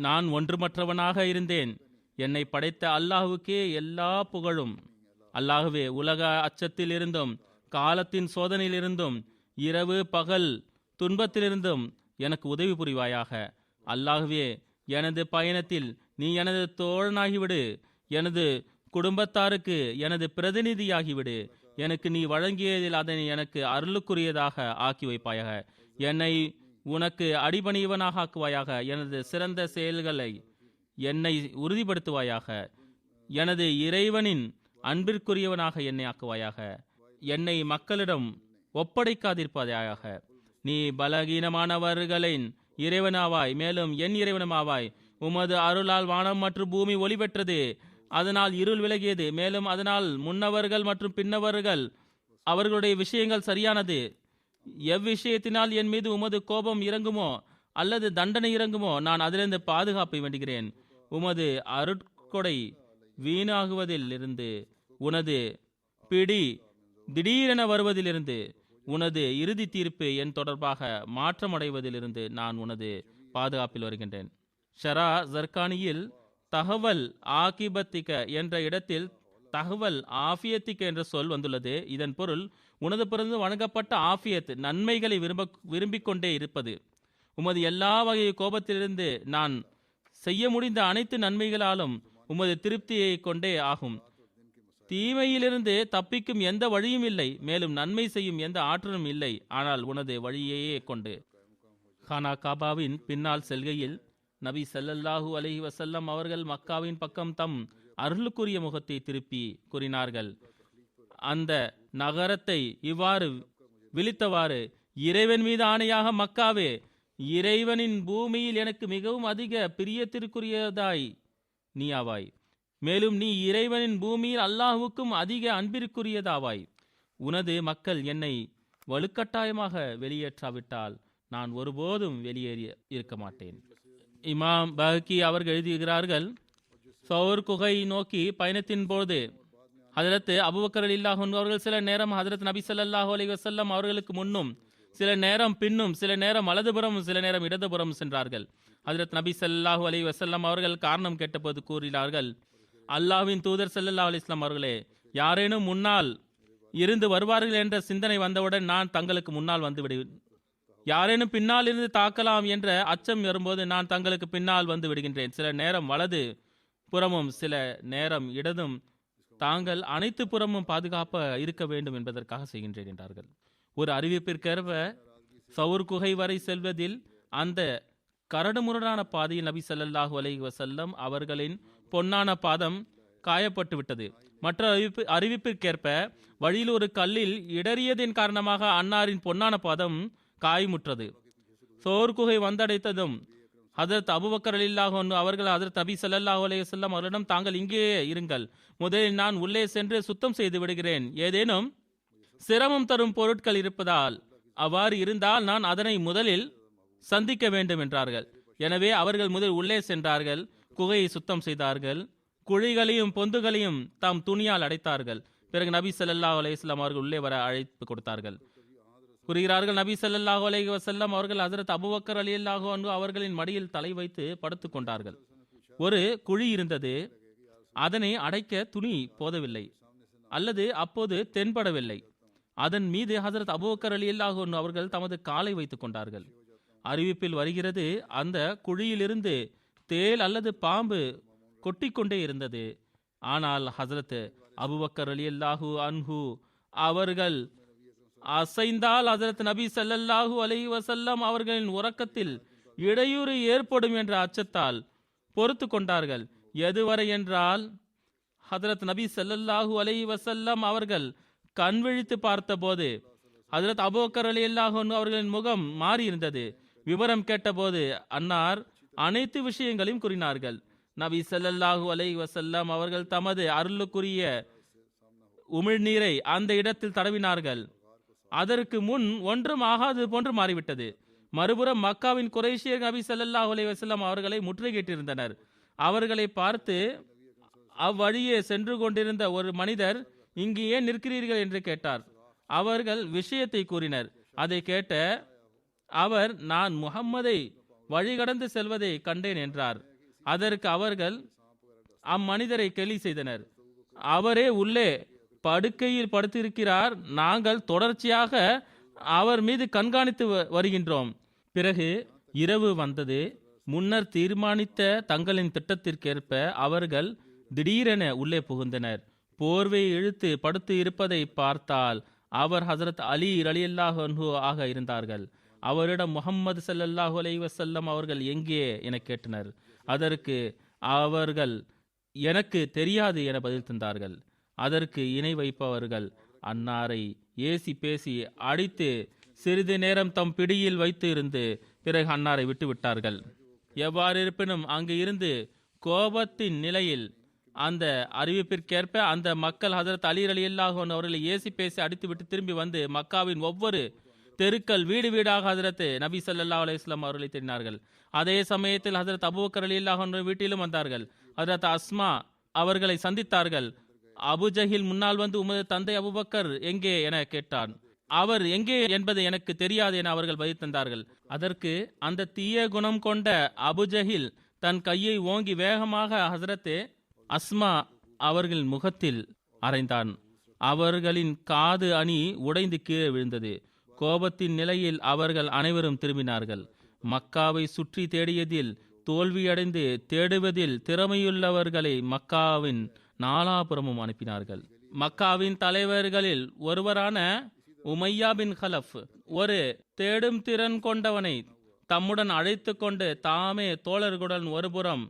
நான் ஒன்றுமற்றவனாக இருந்தேன். என்னை படைத்த அல்லாஹுக்கே எல்லா புகழும். அல்லாஹுவே, உலக அச்சத்திலிருந்தும் காலத்தின் சோதனையிலிருந்தும் இரவு பகல் துன்பத்திலிருந்தும் எனக்கு உதவி புரிவாயாக. அல்லாஹுவே, எனது பயணத்தில் நீ எனது தோழனாகிவிடு. எனது குடும்பத்தாருக்கு எனது பிரதிநிதியாகிவிடு. எனக்கு நீ வழங்கியதில் அதனை எனக்கு அருளுக்குரியதாக ஆக்கி வைப்பாயாக. என்னை உனக்கு அடிபணிவனாக ஆக்குவாயாக. எனது சிறந்த செயல்களை என்னை உறுதிப்படுத்துவாயாக. எனது இறைவனின் அன்பிற்குரியவனாக என்னை ஆக்குவாயாக. என்னை மக்களிடம் ஒப்படைக்காதிருப்பதாக. நீ பலகீனமானவர்களின் இறைவனாவாய், மேலும் என் இறைவனமாவாய். உமது அருளால் வானம் மற்றும் பூமி ஒளி பெற்றது. அதனால் இருள் விலகியது. மேலும் அதனால் முன்னவர்கள் மற்றும் பின்னவர்கள் அவர்களுடைய விஷயங்கள் சரியானது. எவ்விஷயத்தினால் என் மீது உமது கோபம் இறங்குமோ அல்லது தண்டனை இறங்குமோ நான் அதிலிருந்து பாதுகாப்பை வேண்டுகிறேன். உமது அருட்கொடை வீணாகுவதில் இருந்து, உனது பிடி திடீரென வருவதிலிருந்து, உனது இறுதி தீர்ப்பு என் தொடர்பாக மாற்றமடைவதிலிருந்து நான் உனது பாதுகாப்பில் வருகின்றேன். ஷரா ஜர்கானியில் தகவல் ஆகிபத்திக்க என்ற இடத்தில் தகவல் ஆஃபியத்திக்க என்ற சொல் வந்துள்ளது. இதன் பொருள் உனது பிறந்து வழங்கப்பட்ட ஆஃபியத், நன்மைகளை விரும்பிக் கொண்டே இருப்பது. உமது எல்லா வகை கோபத்திலிருந்து நான் செய்ய முடிந்த அனைத்து நன்மைகளாலும் உமது திருப்தியை கொண்டே ஆகும். தீமையிலிருந்து தப்பிக்கும் எந்த வழியும் இல்லை, மேலும் நன்மை செய்யும் எந்த ஆற்றலும் இல்லை, ஆனால் உனது வழியையே கொண்டு. கானா காபாவின் பின்னால் செல்கையில் நபி ஸல்லல்லாஹு அலைஹி வஸல்லம் அவர்கள் மக்காவின் பக்கம் தம் அருளுக்குரிய முகத்தை திருப்பி கூறினார்கள். அந்த நகரத்தை இவ்வாறு விழித்தவாறு, இறைவன் மீது ஆணையாக மக்காவே, இறைவனின் பூமியில் எனக்கு மிகவும் அதிக பிரியத்திற்குரியதாய் நீ ஆவாய். மேலும் நீ இறைவனின் பூமியில் அல்லாஹுக்கும் அதிக அன்பிற்குரியதாவாய். உனது மக்கள் என்னை வலுக்கட்டாயமாக வெளியேற்றாவிட்டால் நான் ஒருபோதும் வெளியேறி இருக்க மாட்டேன். இமாம் பஹக்கி அவர்கள் எழுதுகிறார்கள், சௌர் குகை நோக்கி பயணத்தின் போது ஹஜரத் அபூபக்கர் ரலியல்லாஹு அன்ஹு அவர்கள் சில நேரம் ஹஜரத் நபி ஸல்லல்லாஹு அலைஹி வஸல்லம் அவர்களுக்கு முன்னும், சில நேரம் பின்னும், சில நேரம் வலதுபுறம், சில நேரம் இடதுபுறம் சென்றார்கள். ஹஜரத் நபி ஸல்லல்லாஹு அலைஹி வஸல்லம் அவர்கள் காரணம் கேட்டபோது கூறினார்கள், அல்லாஹ்வின் தூதர் ஸல்லல்லாஹு அலைஹி வஸல்லம் அவர்களே, யாரேனும் முன்னால் இருந்து வருவார்கள் என்ற சிந்தனை வந்தவுடன் நான் தங்களுக்கு முன்னால் வந்து விடுவேன். யாரேனும் பின்னால் இருந்து தாக்கலாம் என்ற அச்சம் வரும்போது நான் தங்களுக்கு பின்னால் வந்து விடுகின்றேன். சில நேரம் வலது புறமும் சில நேரம் இடதும், தாங்கள் அனைத்து புறமும் பாதுகாப்ப இருக்க வேண்டும் என்பதற்காக செய்கின்றேன் என்றார்கள். ஒரு அறிவிப்பிற்கேற்ப சவுர் குகை வரை செல்வதில் அந்த கரடுமுரடான பாதையில் நபி ஸல்லல்லாஹு அலைஹி வஸல்லம் அவர்களின் பொன்னான பாதம் காயப்பட்டு விட்டது. மற்ற அறிவிப்பிற்கேற்ப வழியில் ஒரு கல்லில் இடறியதின் காரணமாக அன்னாரின் பொன்னான பாதம் காயமுற்றது. சோர் குகை வந்தடைத்ததும் ஹதரத் அபூபக்கர் ரலியல்லாஹு அன்ஹு அவர்கள் ஹதரத் நபி ஸல்லல்லாஹு அலைஹி வஸல்லம் அவர்களிடம், தாங்கள் இங்கேயே இருங்கள், முதலில் நான் உள்ளே சென்று சுத்தம் செய்து விடுகிறேன். ஏதேனும் சிரமம் தரும் பொருட்கள் இருப்பதால், அவ்வாறு இருந்தால் நான் அதனை முதலில் சந்திக்க வேண்டும் என்றார்கள். எனவே அவர்கள் முதல் உள்ளே சென்றார்கள். குகையை சுத்தம் செய்தார்கள். குழிகளையும் பொந்துகளையும் தாம் துணியால் அடைத்தார்கள். பிறகு நபி ஸல்லல்லாஹு அலைஹி வஸல்லம் அவர்கள் உள்ளே வர அழைப்பு கொடுத்தார்கள். கூறுகிறார்கள், நபி ஸல்லல்லாஹு அலைஹி வஸல்லம் அவர்கள் ஹஜ்ரத் அபூபக்கர் ரலியல்லாஹு அன்ஹு அவர்களின் மடியில் தலை வைத்து படுத்துக் கொண்டார்கள். ஒரு குழி இருந்தது. அதனை அடைக்க துணி போதவில்லை அல்லது அப்போது தென்படவில்லை. அதன் மீது ஹஜ்ரத் அபூபக்கர் ரலியல்லாஹு அன்ஹு அவர்கள் தமது காலை வைத்துக் கொண்டார்கள். அறிவிப்பில் வருகிறது, அந்த குழியிலிருந்து தேல் அல்லது பாம்பு கொட்டிக்கொண்டே இருந்தது. ஆனால் ஹஜ்ரத் அபூபக்கர் ரலியல்லாஹு அன்ஹு அவர்கள் அசைந்தால் ஹஜ்ரத் நபி ஸல்லல்லாஹு அலைஹி வஸல்லம் அவர்களின் உறக்கத்தில் இடையூறு ஏற்படும் என்ற அச்சத்தால் பொறுத்து கொண்டார்கள். எதுவரை என்றால், ஹஜ்ரத் நபி ஸல்லல்லாஹு அலைஹி வஸல்லம் அவர்கள் கண் விழித்து பார்த்தபோது ஹஜ்ரத் அபூபக்கர் ரலியல்லாஹு அன்ஹு அவர்களின் முகம் மாறி இருந்தது. விவரம் கேட்டபோது அன்னார் அனைத்து விஷயங்களையும் கூறினார்கள். நபி ஸல்லல்லாஹு அலைஹி வஸல்லம் அவர்கள் தமது அருளுக்குரிய உமிழ்நீரை அந்த இடத்தில் தடவினார்கள். அதற்கு முன் ஒன்றும் ஆகாது போன்று மாறிவிட்டது. மறுபுறம் மக்காவின் குறைஷியர் நபி ஸல்லல்லாஹு அலைஹி வஸல்லம் அவர்களை முற்றுகையிட்டிருந்தனர். அவர்களை பார்த்து அவ்வழியே சென்று கொண்டிருந்த ஒரு மனிதர், இங்கு ஏன் நிற்கிறீர்கள் என்று கேட்டார். அவர்கள் விஷயத்தை கூறினர். அதை கேட்ட அவர், நான் முஹம்மதை வழிகடந்து செல்வதை கண்டேன் என்றார். அதற்கு அவர்கள் அம்மனிதரை கேலி செய்தனர். அவரே உள்ளே படுக்கையில் படுத்திருக்கிறார், நாங்கள் தொடர்ச்சியாக அவர் மீது கண்காணித்து வருகின்றோம். பிறகு இரவு வந்தது. முன்னர் தீர்மானித்த தங்களின் திட்டத்திற்கேற்ப அவர்கள் திடீரென உள்ளே புகுந்தனர். போர்வை இழுத்து படுத்து இருப்பதை பார்த்தால் அவர் ஹஜ்ரத் அலி ரலியல்லாஹு அன்ஹு ஆக இருந்தார்கள். அவரிடம் முஹம்மது ஸல்லல்லாஹு அலைஹி வஸல்லம் அவர்கள் எங்கே என கேட்டனர். அதற்கு அவர்கள் எனக்கு தெரியாது என பதில் தந்தார்கள். அதற்கு இணை வைப்பவர்கள் அன்னாரை ஏசி பேசி அடித்து சிறிது நேரம் தம் பிடியில் வைத்து இருந்து பிறகு அன்னாரை விட்டு விட்டார்கள். எவ்வாறு இருப்பினும் அங்கு இருந்து கோபத்தின் நிலையில் அந்த அறிவிப்பிற்கேற்ப அந்த மக்கள் ஹஜ்ரத் அலி ரலியல்லாஹு அன்ஹு அவர்களை ஏசி பேசி அடித்து விட்டு திரும்பி வந்து மக்காவின் ஒவ்வொரு தெருக்கள் வீடு வீடாக ஹஜ்ரத் நபி ஸல்லல்லாஹு அலைஹி வஸல்லம் அவர்களை தேடினார்கள். அதே சமயத்தில் ஹஜ்ரத் அபூபக்கர் ரலியல்லாஹு அன்ஹு வீட்டிலும் வந்தார்கள். ஹஜ்ரத் அஸ்மா அவர்களை சந்தித்தார்கள். அபு ஜஹில் முன்னால் வந்து, உமது தந்தை அபூபக்கர் எங்கே என கேட்டான். அவர் எங்கே என்பது எனக்கு தெரியாது என அவர்கள் பதில் தந்தார்கள். அதற்கு அந்த தீய குணம் கொண்ட அபு ஜஹில் தன் கையை ஓங்கி வேகமாக ஹஜ்ரத் அஸ்மா அவர்களின் முகத்தில் அறைந்தான். அவர்களின் காது அணி உடைந்து கீழே விழுந்தது. கோபத்தின் நிலையில் அவர்கள் அனைவரும் திரும்பினார்கள். மக்காவை சுற்றி தேடியதில் தோல்வியடைந்து தேடுவதில் திறமையுள்ளவர்களை மக்காவின் நாலாபுரமும் அனுப்பினார்கள். மக்காவின் தலைவர்களில் ஒருவரான உமையா பின் ஹலஃப் ஒரு தேடும் திறன் கொண்டவனை தம்முடன் அழைத்து கொண்டு தாமே தோழர்களுடன் ஒருபுறம்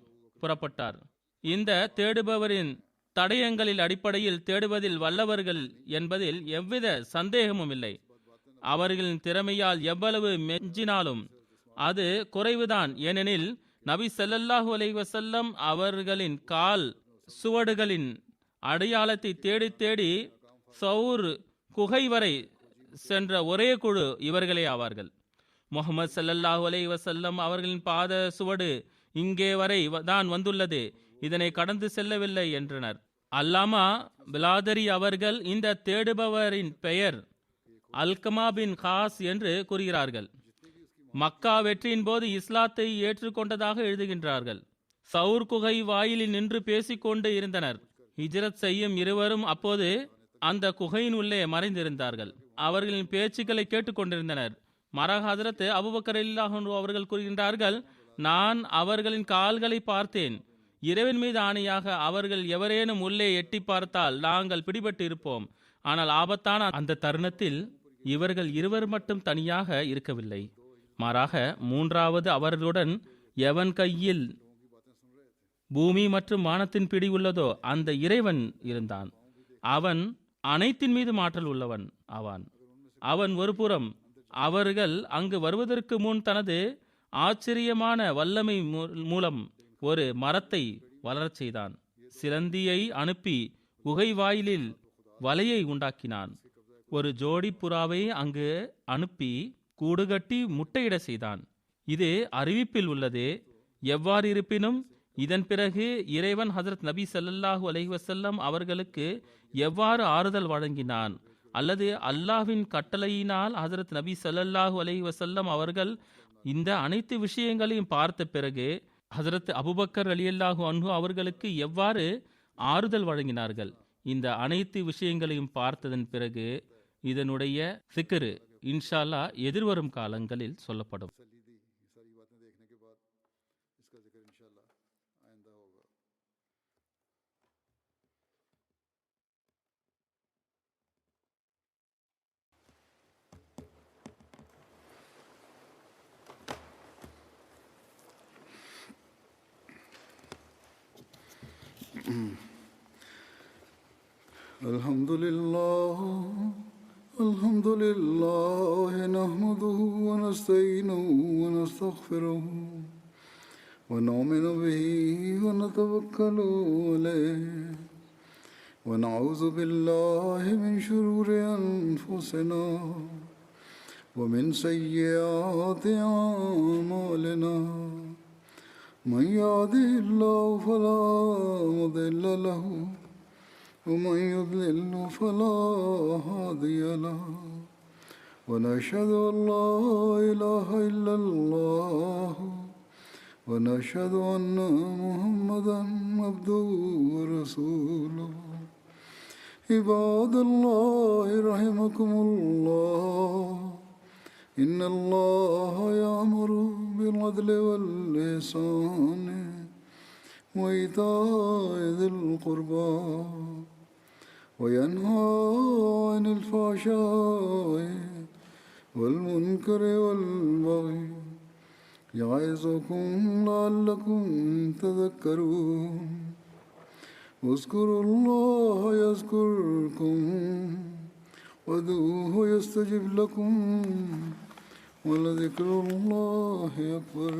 புறப்பட்டார். இந்த தேடுபவரின் தடயங்களில் அடிப்படையில் தேடுவதில் வல்லவர்கள் என்பதில் எவ்வித சந்தேகமும் இல்லை. அவர்களின் திறமையால் எவ்வளவு மெஞ்சினாலும் அது குறைவுதான். ஏனெனில் நபி ஸல்லல்லாஹு அலைஹி வஸல்லம் அவர்களின் கால் சுவடுகளின் அடையாளத்தை தேடி தேடி சௌர் குகை வரை சென்ற ஒரே குழு இவர்களே ஆவார்கள். முஹம்மது ஸல்லல்லாஹு அலைஹி வஸல்லம் அவர்களின் பாத சுவடு இங்கே வரை தான் வந்துள்ளது, இதனை கடந்து செல்லவில்லை என்றனர். அல்லாமா பிலாதரி அவர்கள் இந்த தேடுபவரின் பெயர் அல்கமா பின் காஸ் என்று கூறுகிறார்கள். மக்கா வெற்றியின் போது இஸ்லாத்தை ஏற்றுக்கொண்டதாக எழுதுகின்றார்கள். சவுர் குகை வாயிலில் நின்று பேசிக்கொண்டு இருந்தனர். ஹிஜ்ரத் செய்யும் இருவரும் அப்போது அந்த குகையின் உள்ளே மறைந்திருந்தார்கள். அவர்களின் பேச்சுக்களை கேட்டுக்கொண்டிருந்தனர். மரா ஹஜ்ரத் அபூபக்கர் ரலியல்லாஹு அன்ஹு அவர்கள் கூறுகின்றார்கள், நான் அவர்களின் கால்களை பார்த்தேன். இறைவன் மீது ஆணையாக அவர்கள் எவரேனும் உள்ளே எட்டி பார்த்தால் நாங்கள் பிடிபட்டு இருப்போம். ஆனால் ஆபத்தான அந்த தருணத்தில் இவர்கள் இருவர் மட்டும் தனியாக இருக்கவில்லை. மாறாக மூன்றாவது அவர்களுடன் எவன் கையில் பூமி மற்றும் வானத்தின் பிடி உள்ளதோ அந்த இறைவன் இருந்தான். அவன் அனைத்தின் மீது ஆற்றல் உள்ளவன் ஆவான். அவன் ஒருபுறம் அவர்கள் அங்கு வருவதற்கு முன் தனது ஆச்சரியமான வல்லமை மூலம் ஒரு மரத்தை வளரச் செய்தான். சிலந்தியை அனுப்பி குகை வாயிலில் வலையை உண்டாக்கினான். ஒரு ஜோடி புறாவை அங்கு அனுப்பி கூடுகட்டி முட்டையிட செய்தான். இது அறிவிப்பில் உள்ளது. எவ்வாறு இருப்பினும் இதன் பிறகு இறைவன் ஹஜரத் நபி ஸல்லல்லாஹு அலைஹி வஸல்லம் அவர்களுக்கு எவ்வாறு ஆறுதல் வழங்கினான், அல்லது அல்லாஹ்வின் கட்டளையினால் ஹஜரத் நபி ஸல்லல்லாஹு அலைஹி வஸல்லம் அவர்கள் இந்த அனைத்து விஷயங்களையும் பார்த்த பிறகு ஹஜரத் அபூபக்கர் ரலியல்லாஹு அன்ஹு அவர்களுக்கு எவ்வாறு ஆறுதல் வழங்கினார்கள், இந்த அனைத்து விஷயங்களையும் பார்த்ததன் பிறகு இதனுடைய சிக்ரு இன்ஷா அல்லாஹ் எதிர்வரும் காலங்களில் சொல்லப்படும். الحمد لله نحمده ونستعينه ونستغفره ونؤمن به ونتوكل عليه ونعوذ بالله من شرور أنفسنا ومن سيئات أعمالنا من يهده الله فلا مضل له ومن يضلل فلا هادي له ونشهد أن لا إله إلا الله ونشهد أن محمدا عبده ورسوله عباد الله رحمكم الله إن الله يأمر بالعدل والإحسان وإيتاء ذي القربى وينهى عن الفحشاء والمنكر والبغي يعظكم لعلكم تذكرون اذكروا الله يذكركم وادعوه يستجب لكم ولذكر الله أكبر.